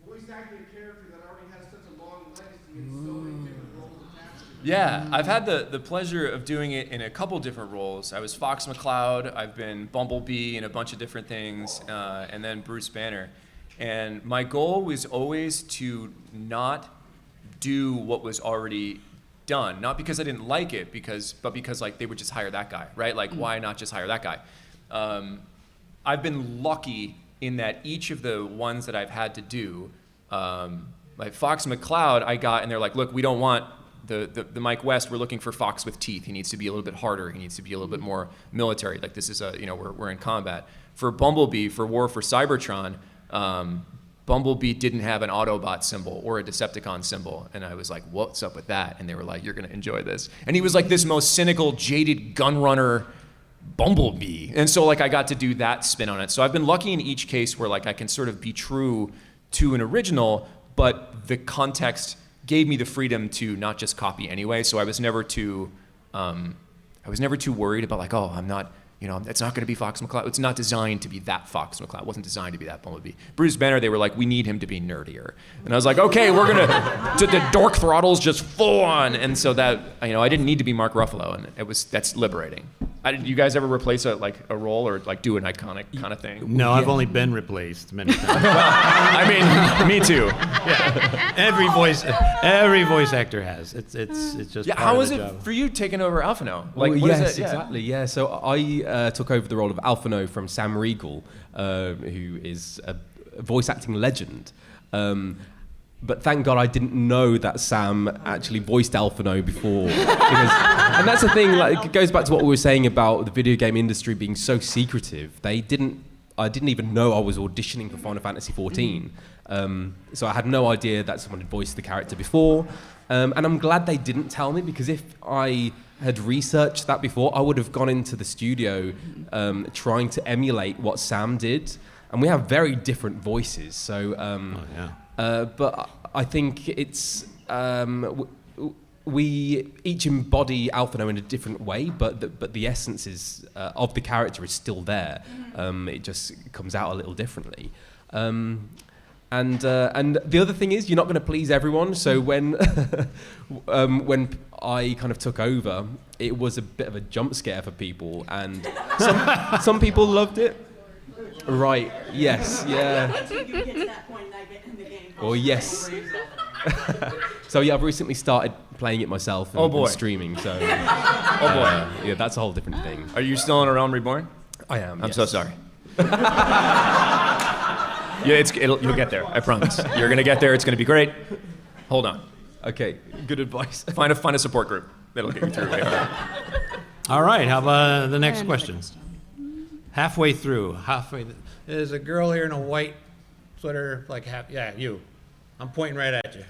voice acting a character that already has such a long legacy and so many different roles attached to it? Yeah, I've had the pleasure of doing it in a couple different roles. I was Fox McCloud, I've been Bumblebee in a bunch of different things, and then Bruce Banner. And my goal was always to not do what was already done. Not because I didn't like it, but because like they would just hire that guy, right? Like why not just hire that guy? I've been lucky in that each of the ones that I've had to do, like Fox McCloud, I got, and they're like, look, we don't want the Mike West, we're looking for Fox with teeth. He needs to be a little bit harder. He needs to be a little bit more military. Like this is we're in combat. For Bumblebee, for War for Cybertron, Bumblebee didn't have an Autobot symbol or a Decepticon symbol. And I was like, what's up with that? And they were like, you're going to enjoy this. And he was like this most cynical, jaded gunrunner Bumblebee. And so like I got to do that spin on it. So I've been lucky in each case where like I can sort of be true to an original, but the context gave me the freedom to not just copy anyway. So I was never too worried about like, oh, I'm not, it's not going to be Fox McCloud. It's not designed to be that Fox McCloud. It wasn't designed to be that Bumblebee. Bruce Banner, they were like, we need him to be nerdier. And I was like, okay, we're going to, the dork throttle's just full on. And so that, I didn't need to be Mark Ruffalo, and that's liberating. Did you guys ever replace a role or like do an iconic kind of thing? No, I've only been replaced many times. I mean, me too. Yeah. Every voice actor has. It's just Yeah, part how of was the it job. for you taking over Alphino? Like, Well, what is yes, it? Yeah. exactly. Yeah. So I took over the role of Alphino from Sam Riegel, who is a voice acting legend. But thank God I didn't know that Sam actually voiced Alphino before. And that's the thing, like, it goes back to what we were saying about the video game industry being so secretive. I didn't even know I was auditioning for Final Fantasy XIV. So I had no idea that someone had voiced the character before. And I'm glad they didn't tell me, because if I had researched that before, I would have gone into the studio trying to emulate what Sam did. And we have very different voices. So, but I think it's we each embody Alphino in a different way, but the essence is, of the character is still there. It just comes out a little differently. And the other thing is, you're not going to please everyone. So when I kind of took over, it was a bit of a jump scare for people, and some people loved it. Right? Yes. Yeah. Until you get to that point and I get in the game. Oh yes. So yeah, I've recently started playing it myself and, Oh, boy. and streaming. So Oh boy. yeah, that's a whole different thing. Are you still in A Realm Reborn? I am. I'm yes. so sorry. Yeah, you'll get there. I promise. You're gonna get there. It's gonna be great. Hold on. Okay. Good advice. Find a support group. That'll get you through way harder. All right, how about the next And question? Halfway through. There's a girl here in a white sweater, like you. I'm pointing right at you. Yes,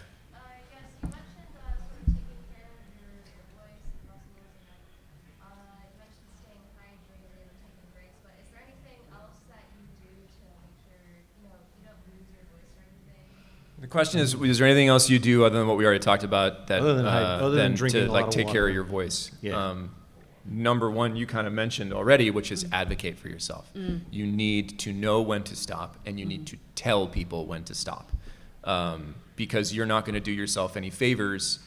you mentioned sort of taking care of your voice and muscles, and you mentioned staying hydrated and taking breaks. But is there anything else that you do to make sure you don't lose your voice or anything? The question is there anything else you do other than what we already talked about that Other than drinking to a lot like of take care water. of your voice? Yeah. Number one, you kind of mentioned already, which is advocate for yourself. You need to know when to stop, and you need to tell people when to stop. because you're not going to do yourself any favors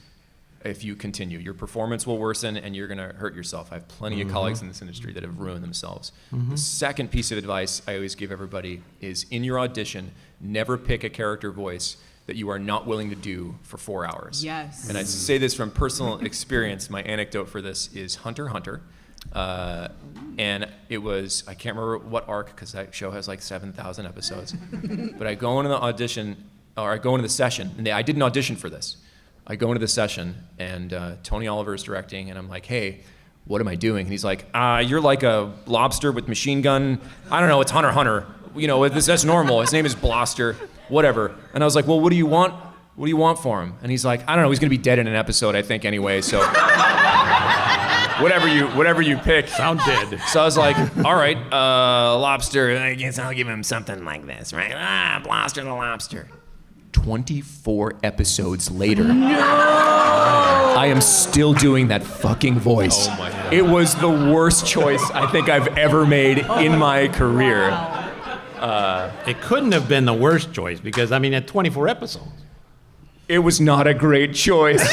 if you continue. Your performance will worsen and you're going to hurt yourself. I have plenty of colleagues in this industry that have ruined themselves. The second piece of advice I always give everybody is in your audition, never pick a character voice that you are not willing to do for 4 hours. Yes. And I say this from personal experience. My anecdote for this is Hunter x Hunter. And it was, I can't remember what arc, because that show has like 7,000 episodes. But I go into the audition, or I go into the session, and I didn't audition for this. I go into the session, and Tony Oliver is directing, and I'm like, hey, what am I doing? And he's like, you're like a lobster with machine gun. I don't know, it's Hunter x Hunter. You know, that's normal. His name is Bloster, whatever. And I was like, well, what do you want? What do you want for him? And he's like, I don't know, he's gonna be dead in an episode, I think, anyway, so whatever you pick. Sound dead. So I was like, all right, lobster, I guess I'll give him something like this, right? Bloster the lobster. 24 episodes later, I am still doing that fucking voice. Oh my God. It was the worst choice I think I've ever made in my career. It couldn't have been the worst choice because, I mean, at 24 episodes. It was not a great choice.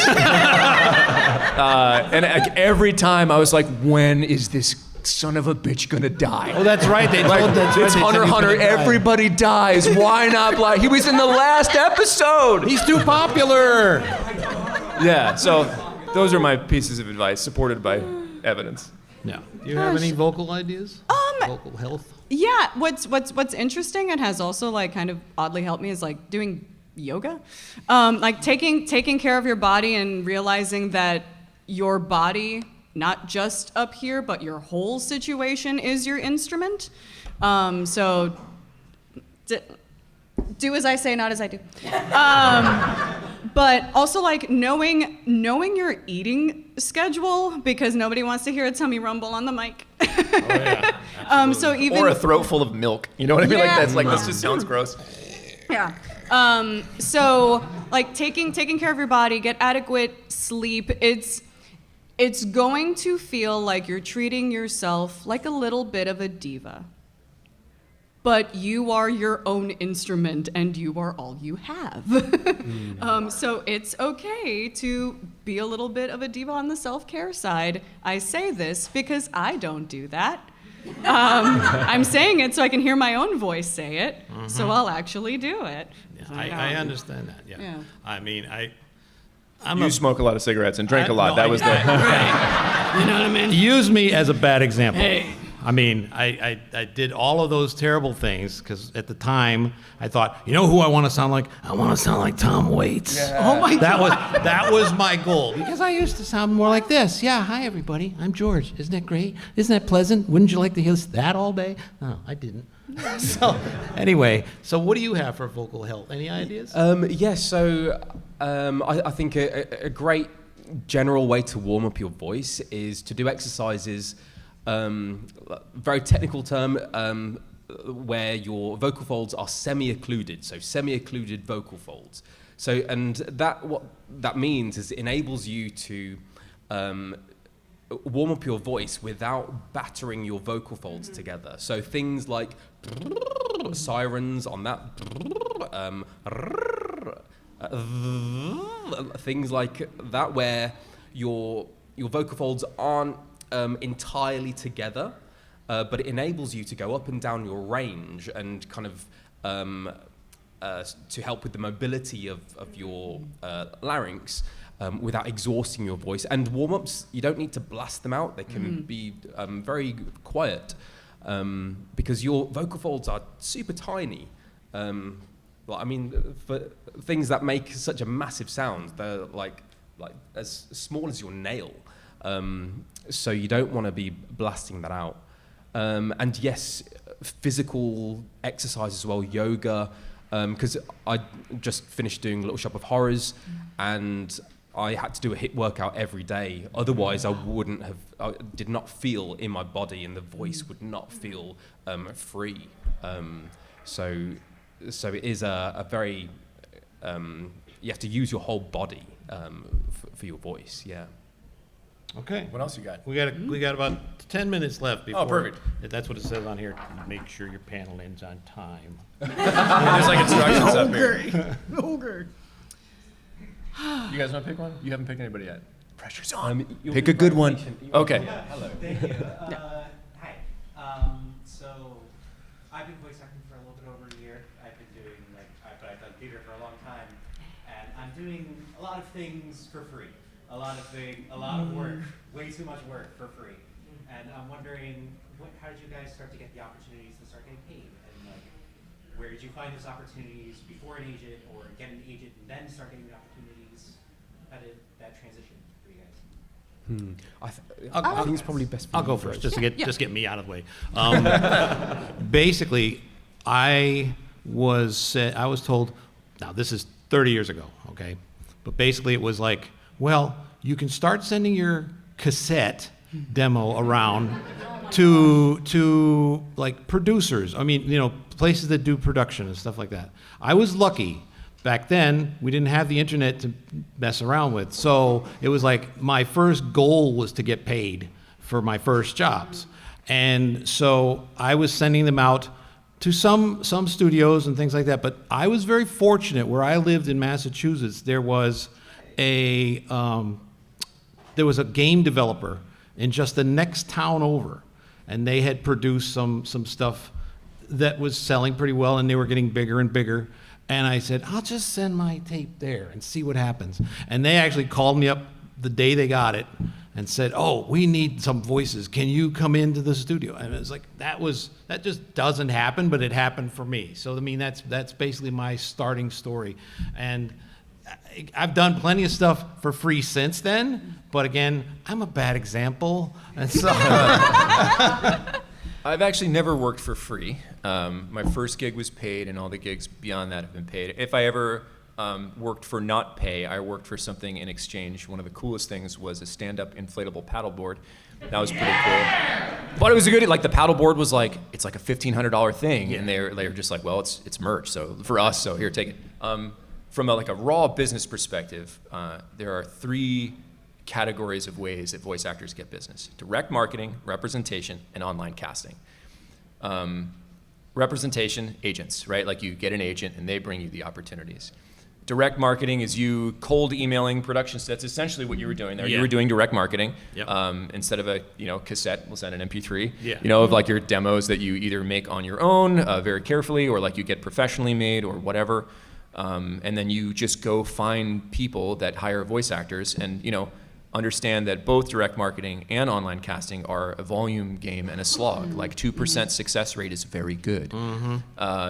And every time I was like, when is this son of a bitch gonna die? Oh, that's right. They told that's right. It's They said Hunter he was Hunter. gonna die. Everybody dies. Why not Black? He was in the last episode. He's too popular. Yeah. So those are my pieces of advice, supported by evidence. Yeah. Do you have any vocal ideas? Vocal health? Yeah, what's interesting and has also like kind of oddly helped me is like doing yoga, like taking care of your body and realizing that your body, not just up here, but your whole situation is your instrument. So do as I say, not as I do. But also like knowing your eating schedule, because nobody wants to hear a tummy rumble on the mic. Oh, yeah. So even Or a throat full of milk. You know what I mean? Yeah. Like this just sounds gross. Yeah. So like taking care of your body, get adequate sleep. It's going to feel like you're treating yourself like a little bit of a diva. But you are your own instrument and you are all you have. So it's okay to be a little bit of a diva on the self-care side. I say this because I don't do that. I'm saying it so I can hear my own voice say it, so I'll actually do it. I understand that. Yeah. Yeah. I mean, You smoke a lot of cigarettes and drink a lot. No, That was the. You know what I mean? Use me as a bad example. Hey. I mean, I did all of those terrible things because at the time I thought, you know who I want to sound like? I want to sound like Tom Waits. Yeah. Oh my God. That was my goal because I used to sound more like this. Yeah, hi everybody. I'm George. Isn't that great? Isn't that pleasant? Wouldn't you like to hear that all day? No, I didn't. So anyway, so what do you have for vocal health? Any ideas? So I think a great general way to warm up your voice is to do exercises, very technical term, where your vocal folds are semi-occluded, so semi-occluded vocal folds. So, and what that means is it enables you to warm up your voice without battering your vocal folds together. So things like sirens on that, things like that, where your vocal folds aren't entirely together, but it enables you to go up and down your range and kind of to help with the mobility of your larynx without exhausting your voice. And warm-ups, you don't need to blast them out. They can be very quiet because your vocal folds are super tiny. For things that make such a massive sound, they're like as small as your nail. So you don't want to be blasting that out. And yes, physical exercise as well, yoga, because I just finished doing Little Shop of Horrors, and I had to do a HIIT workout every day. Otherwise, I did not feel in my body, and the voice would not feel free. So it is a very, you have to use your whole body for your voice, yeah. Okay. What else you got? We got about 10 minutes left before. Oh, perfect. That's what it says on here. Make sure your panel ends on time. There's like instructions up here. Okay. You guys want to pick one? You haven't picked anybody yet. Pressure's on. You'll Pick be a good one. patient. Okay. Hello. Thank you. Hi. So I've been voice acting for a little bit over a year. I've been doing I've done theater for a long time, and I'm doing a lot of things for free. A lot of work, way too much work for free. And I'm wondering, how did you guys start to get the opportunities to start getting paid? And where did you find those opportunities before an agent, or get an agent and then start getting the opportunities? How did that transition for you guys? I think it's probably best for I'll you go first. first, just get me out of the way. Basically, I was told, now this is 30 years ago, okay? But basically it was like, well, you can start sending your cassette demo around to like producers. I mean, places that do production and stuff like that. I was lucky. Back then, we didn't have the internet to mess around with. So it was like my first goal was to get paid for my first jobs. And so I was sending them out to some studios and things like that. But I was very fortunate. Where I lived in Massachusetts, there was a game developer in just the next town over. And they had produced some stuff that was selling pretty well, and they were getting bigger and bigger. And I said, I'll just send my tape there and see what happens. And they actually called me up the day they got it and said, oh, we need some voices. Can you come into the studio? And it was like, that just doesn't happen, but it happened for me. So, I mean, that's basically my starting story. And I've done plenty of stuff for free since then, but again, I'm a bad example. And so I've actually never worked for free. My first gig was paid, and all the gigs beyond that have been paid. If I ever worked for not pay, I worked for something in exchange. One of the coolest things was a stand-up inflatable paddleboard. That was pretty cool. But it was a good, like the paddleboard was like, it's like a $1,500 thing, and they were just like, well, it's merch, so for us, so here, take it. From a raw business perspective, there are 3 categories of ways that voice actors get business: direct marketing, representation, and online casting. Representation, agents, right? Like you get an agent and they bring you the opportunities. Direct marketing is you cold emailing productions. That's essentially what you were doing there. Yeah. You were doing direct marketing. Yep. Instead of a cassette, we'll send an MP3. Yeah. Of like your demos that you either make on your own very carefully, or like you get professionally made or whatever. And then you just go find people that hire voice actors and understand that both direct marketing and online casting are a volume game and a slog. Like 2% success rate is very good.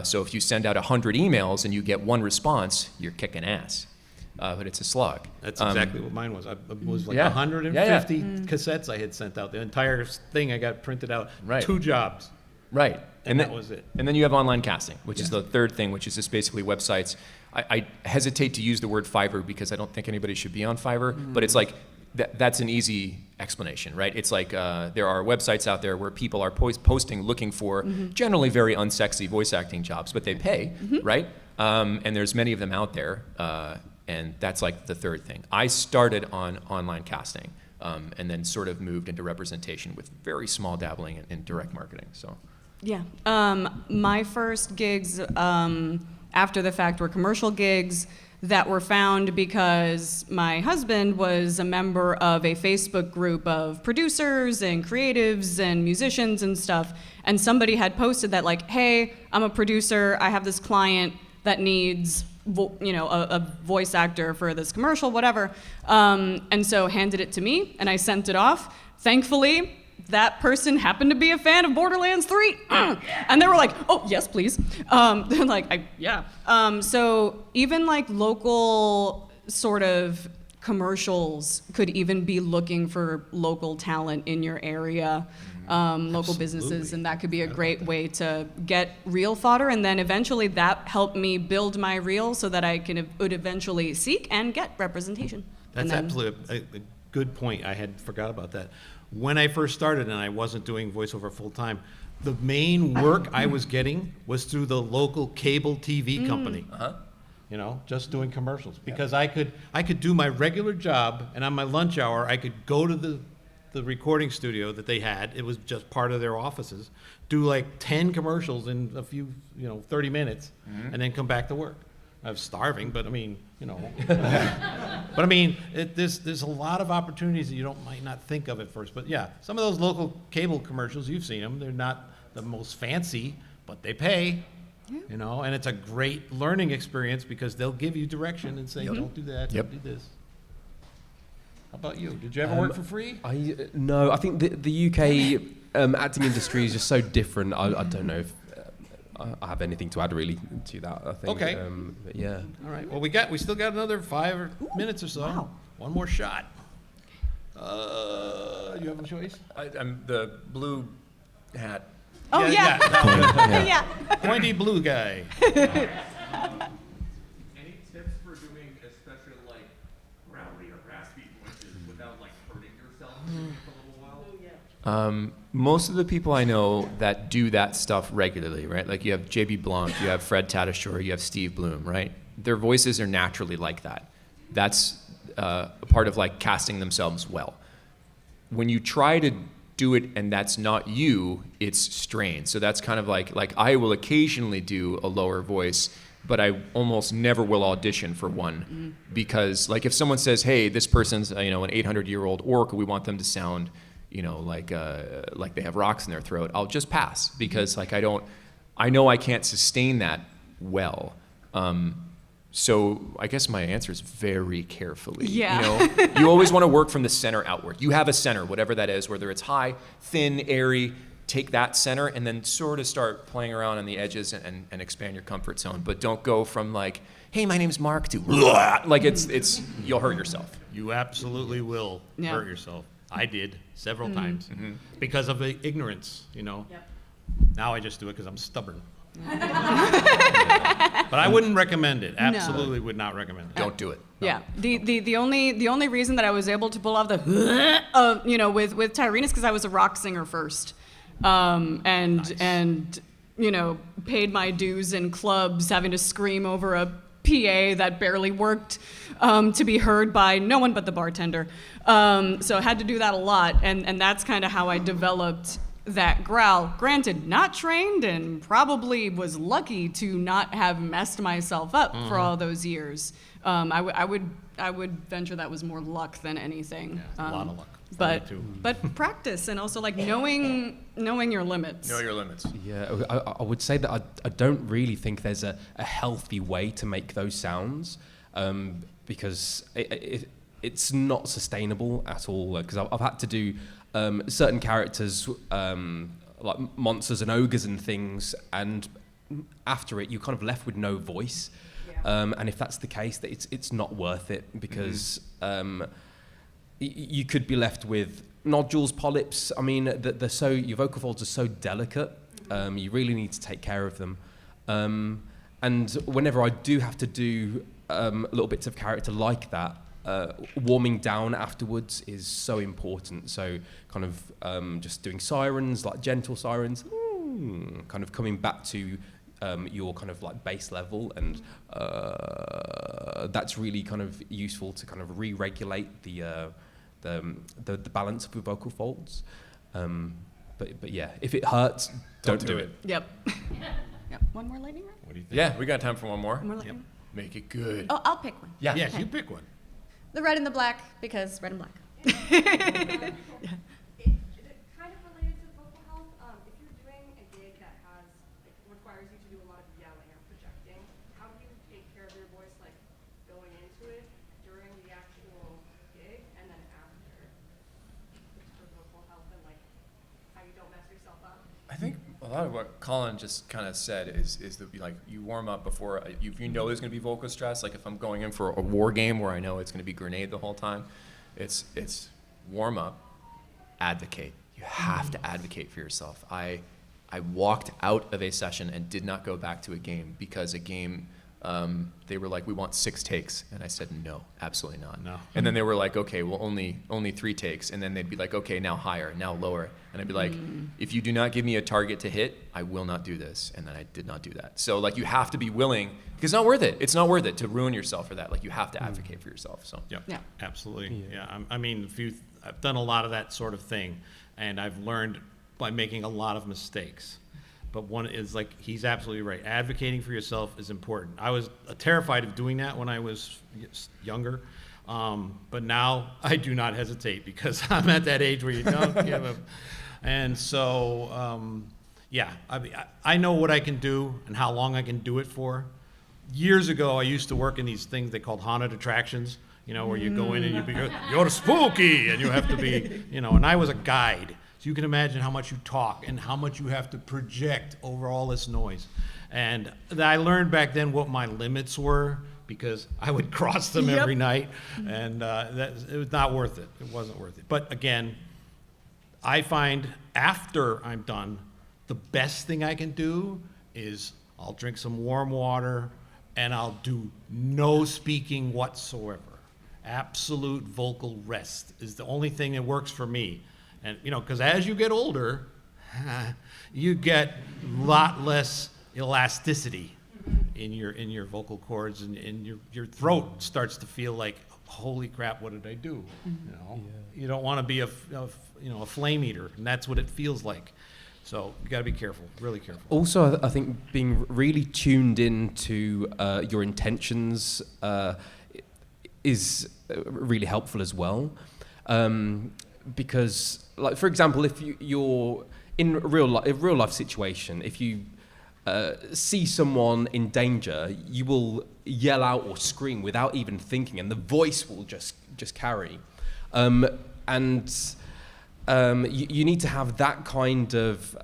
So if you send out 100 emails and you get 1 response, you're kicking ass. But it's a slog. that's exactly what mine was. It was like Yeah. 150 cassettes I had sent out. The entire thing I got printed out. Right. 2 jobs. Right. And that then, was it. And then you have online casting, which is the third thing, which is just basically websites. I hesitate to use the word Fiverr because I don't think anybody should be on Fiverr, but it's like, that's an easy explanation, right? It's like there are websites out there where people are posting looking for generally very unsexy voice acting jobs, but they pay, right? And there's many of them out there, and that's like the third thing. I started on online casting and then sort of moved into representation with very small dabbling in direct marketing, so. Yeah. My first gigs after the fact were commercial gigs that were found because my husband was a member of a Facebook group of producers and creatives and musicians and stuff. And somebody had posted that like, hey, I'm a producer. I have this client that needs a voice actor for this commercial, whatever. And so handed it to me and I sent it off. Thankfully, that person happened to be a fan of Borderlands 3. And they were like, oh, yes, please. They're like, yeah. So even like local sort of commercials could even be looking for local talent in your area, local businesses, and that could be a great way to get reel fodder. And then eventually that helped me build my reel so that I would eventually seek and get representation. That's absolutely a good point. I had forgot about that. When I first started and I wasn't doing voiceover full time, the main work I was getting was through the local cable TV company. Just doing commercials, because I could do my regular job, and on my lunch hour I could go to the recording studio that they had. It was just part of their offices. Do like 10 commercials in a few 30 minutes, and then come back to work. I was starving, but I mean, But I mean, there's a lot of opportunities that you might not think of at first. But yeah, some of those local cable commercials, you've seen them. They're not the most fancy, but they pay. You know, and it's a great learning experience because they'll give you direction and say, don't do that, Yep. don't do this. How about you? Did you ever work for free? No, I think the UK acting industry is just so different. I don't know if I have anything to add really to that. I think. Okay. But yeah. All right. Well, we still got another 5 minutes or so. Wow. One more shot. You have a choice? I'm the blue hat. Oh, yeah. that one. Yeah. Pointy blue guy. Any tips for doing especially like growly or raspy voices without like hurting yourself for a little while? Most of the people I know that do that stuff regularly, right? Like you have JB Blanc, you have Fred Tatasciore, you have Steve Bloom, right? Their voices are naturally like that. That's a part of like casting themselves well. When you try to do it and that's not you, it's strained. So that's kind of like I will occasionally do a lower voice, but I almost never will audition for one because like if someone says, hey, this person's an 800-year-old orc, we want them to sound like they have rocks in their throat, I'll just pass because like I know I can't sustain that well. So I guess my answer is very carefully. Yeah. You always want to work from the center outward. You have a center, whatever that is, whether it's high, thin, airy, take that center and then sort of start playing around on the edges and expand your comfort zone. But don't go from like, hey, my name's Mark to like it's you'll hurt yourself. You absolutely will hurt yourself. I did several times because of the ignorance, Yep. Now I just do it because I'm stubborn. But I wouldn't recommend it. Absolutely would not recommend it. Don't do it. Yeah. The only reason that I was able to pull off the with Tyrene is because I was a rock singer first, and paid my dues in clubs, having to scream over a PA that barely worked to be heard by no one but the bartender. So I had to do that a lot, and that's kind of how I developed that growl. Granted, not trained and probably was lucky to not have messed myself up for all those years. I would venture that was more luck than anything. A lot of luck. But practice and also like knowing your limits. Know your limits. Yeah, I would say that I don't really think there's a healthy way to make those sounds because it's not sustainable at all. Because I've had to do certain characters like monsters and ogres and things, and after it, you're kind of left with no voice. Yeah. And if that's the case, that it's not worth it because you could be left with nodules, polyps. I mean, your vocal folds are so delicate. You really need to take care of them. And whenever I do have to do little bits of character like that, warming down afterwards is so important. So kind of just doing sirens, like gentle sirens, kind of coming back to your kind of like base level, and that's really kind of useful to kind of re-regulate the balance of your vocal folds. But yeah, if it hurts, don't do it. Yep. Yep. One more lightning round? What do you think? Yeah, we got time for one more. One more lightning round? Make it good. Oh, I'll pick one. Yeah. Yes, you pick one. The red and the black, because red and black. Is it kind of related to vocal health? If you're doing a gig that requires you to do a lot of yelling or projecting, how do you take care of your voice, like going into it, during the actual gig, and then after? It's for vocal health and like how you don't mess yourself up. I think a lot of what Colin just kind of said is that like you warm up before if you know there's going to be vocal stress. Like if I'm going in for a war game where I know it's going to be grenade the whole time, it's warm up, advocate. You have to advocate for yourself. I walked out of a session and did not go back to a game because a game they were like, we want 6 takes, and I said no, absolutely not. No. And then they were like, okay, well only 3 takes, and then they'd be like, okay, now higher, now lower, and I'd be like, if you do not give me a target to hit, I will not do this, and then I did not do that. So like you have to be willing, because it's not worth it. It's not worth it to ruin yourself for that. Like you have to advocate for yourself. So Yep. Yeah. Absolutely. Yeah. I mean, I've done a lot of that sort of thing, and I've learned by making a lot of mistakes. But one is like, he's absolutely right. Advocating for yourself is important. I was terrified of doing that when I was younger. But now I do not hesitate because I'm at that age where you don't give a. And so, yeah, I know what I can do and how long I can do it for. Years ago, I used to work in these things they called haunted attractions, where you go in and you're spooky, and you have to be, and I was a guide. So you can imagine how much you talk and how much you have to project over all this noise. And I learned back then what my limits were because I would cross them every night, and it was not worth it. It wasn't worth it. But again, I find after I'm done, the best thing I can do is I'll drink some warm water and I'll do no speaking whatsoever. Absolute vocal rest is the only thing that works for me. And, because as you get older, you get a lot less elasticity in your vocal cords, and your throat starts to feel like, holy crap, what did I do? You don't want to be a flame eater, and that's what it feels like. So you got to be careful, really careful. Also, I think being really tuned into your intentions is really helpful as well. Because, like, for example, if you're in a real life situation, if you see someone in danger, you will yell out or scream without even thinking, and the voice will just carry. You need to have that kind of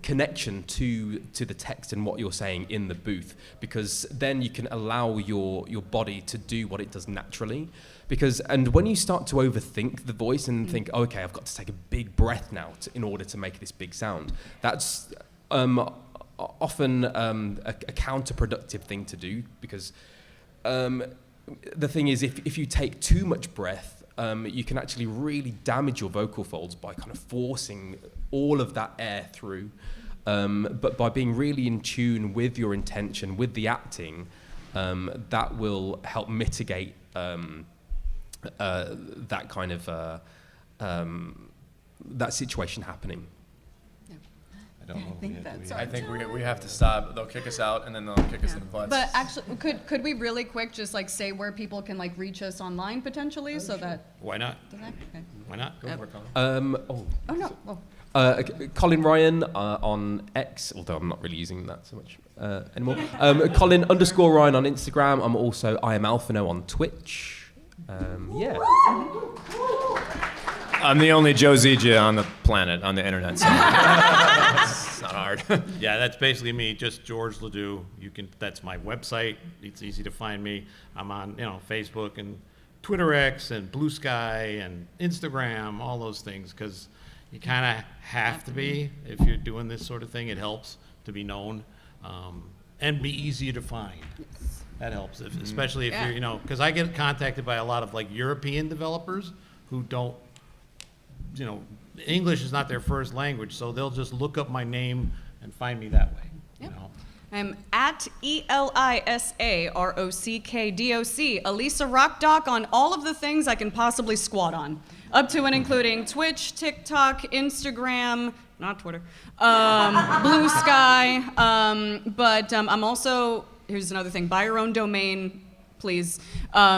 connection to the text and what you're saying in the booth, because then you can allow your body to do what it does naturally. And when you start to overthink the voice and think, okay, I've got to take a big breath now in order to make this big sound, that's often a counterproductive thing to do, because the thing is, if you take too much breath, you can actually really damage your vocal folds by kind of forcing all of that air through. But by being really in tune with your intention, with the acting, that will help mitigate that kind of that situation happening. I think we have to stop. They'll kick us out, and then they'll kick us in the butts. But actually, could we really quick just say where people can reach us online potentially, so that? Why not? Okay. Why not? Go for it, Oh no. Oh. Colin Ryan on X, although I'm not really using that so much anymore. Colin_Ryan on Instagram. I'm also I am Alphino on Twitch. Yeah. I'm the only Joe Zija on the planet, on the internet. So it's not hard. Yeah, that's basically me, just George Ledoux. That's my website. It's easy to find me. I'm on, Facebook and Twitter X and Blue Sky and Instagram, all those things, because you kind of have to be if you're doing this sort of thing. It helps to be known and be easy to find. Yes. That helps, especially if you're, because I get contacted by a lot of European developers who don't, English is not their first language, so they'll just look up my name and find me that way. Yep. I'm at ELISAROCKDOC, Elisa Rockdoc, on all of the things I can possibly squat on, up to and including Twitch, TikTok, Instagram, not Twitter, Blue Sky, but I'm also, here's another thing, buy your own domain. Please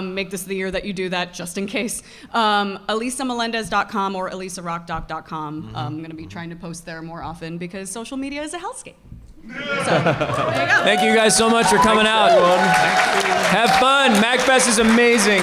make this the year that you do that, just in case. ElisaMelendez.com or ElisaRockdoc.com. I'm going to be trying to post there more often because social media is a hellscape. So, there you go. Thank you guys so much for coming out. Have fun. MAGFest is amazing.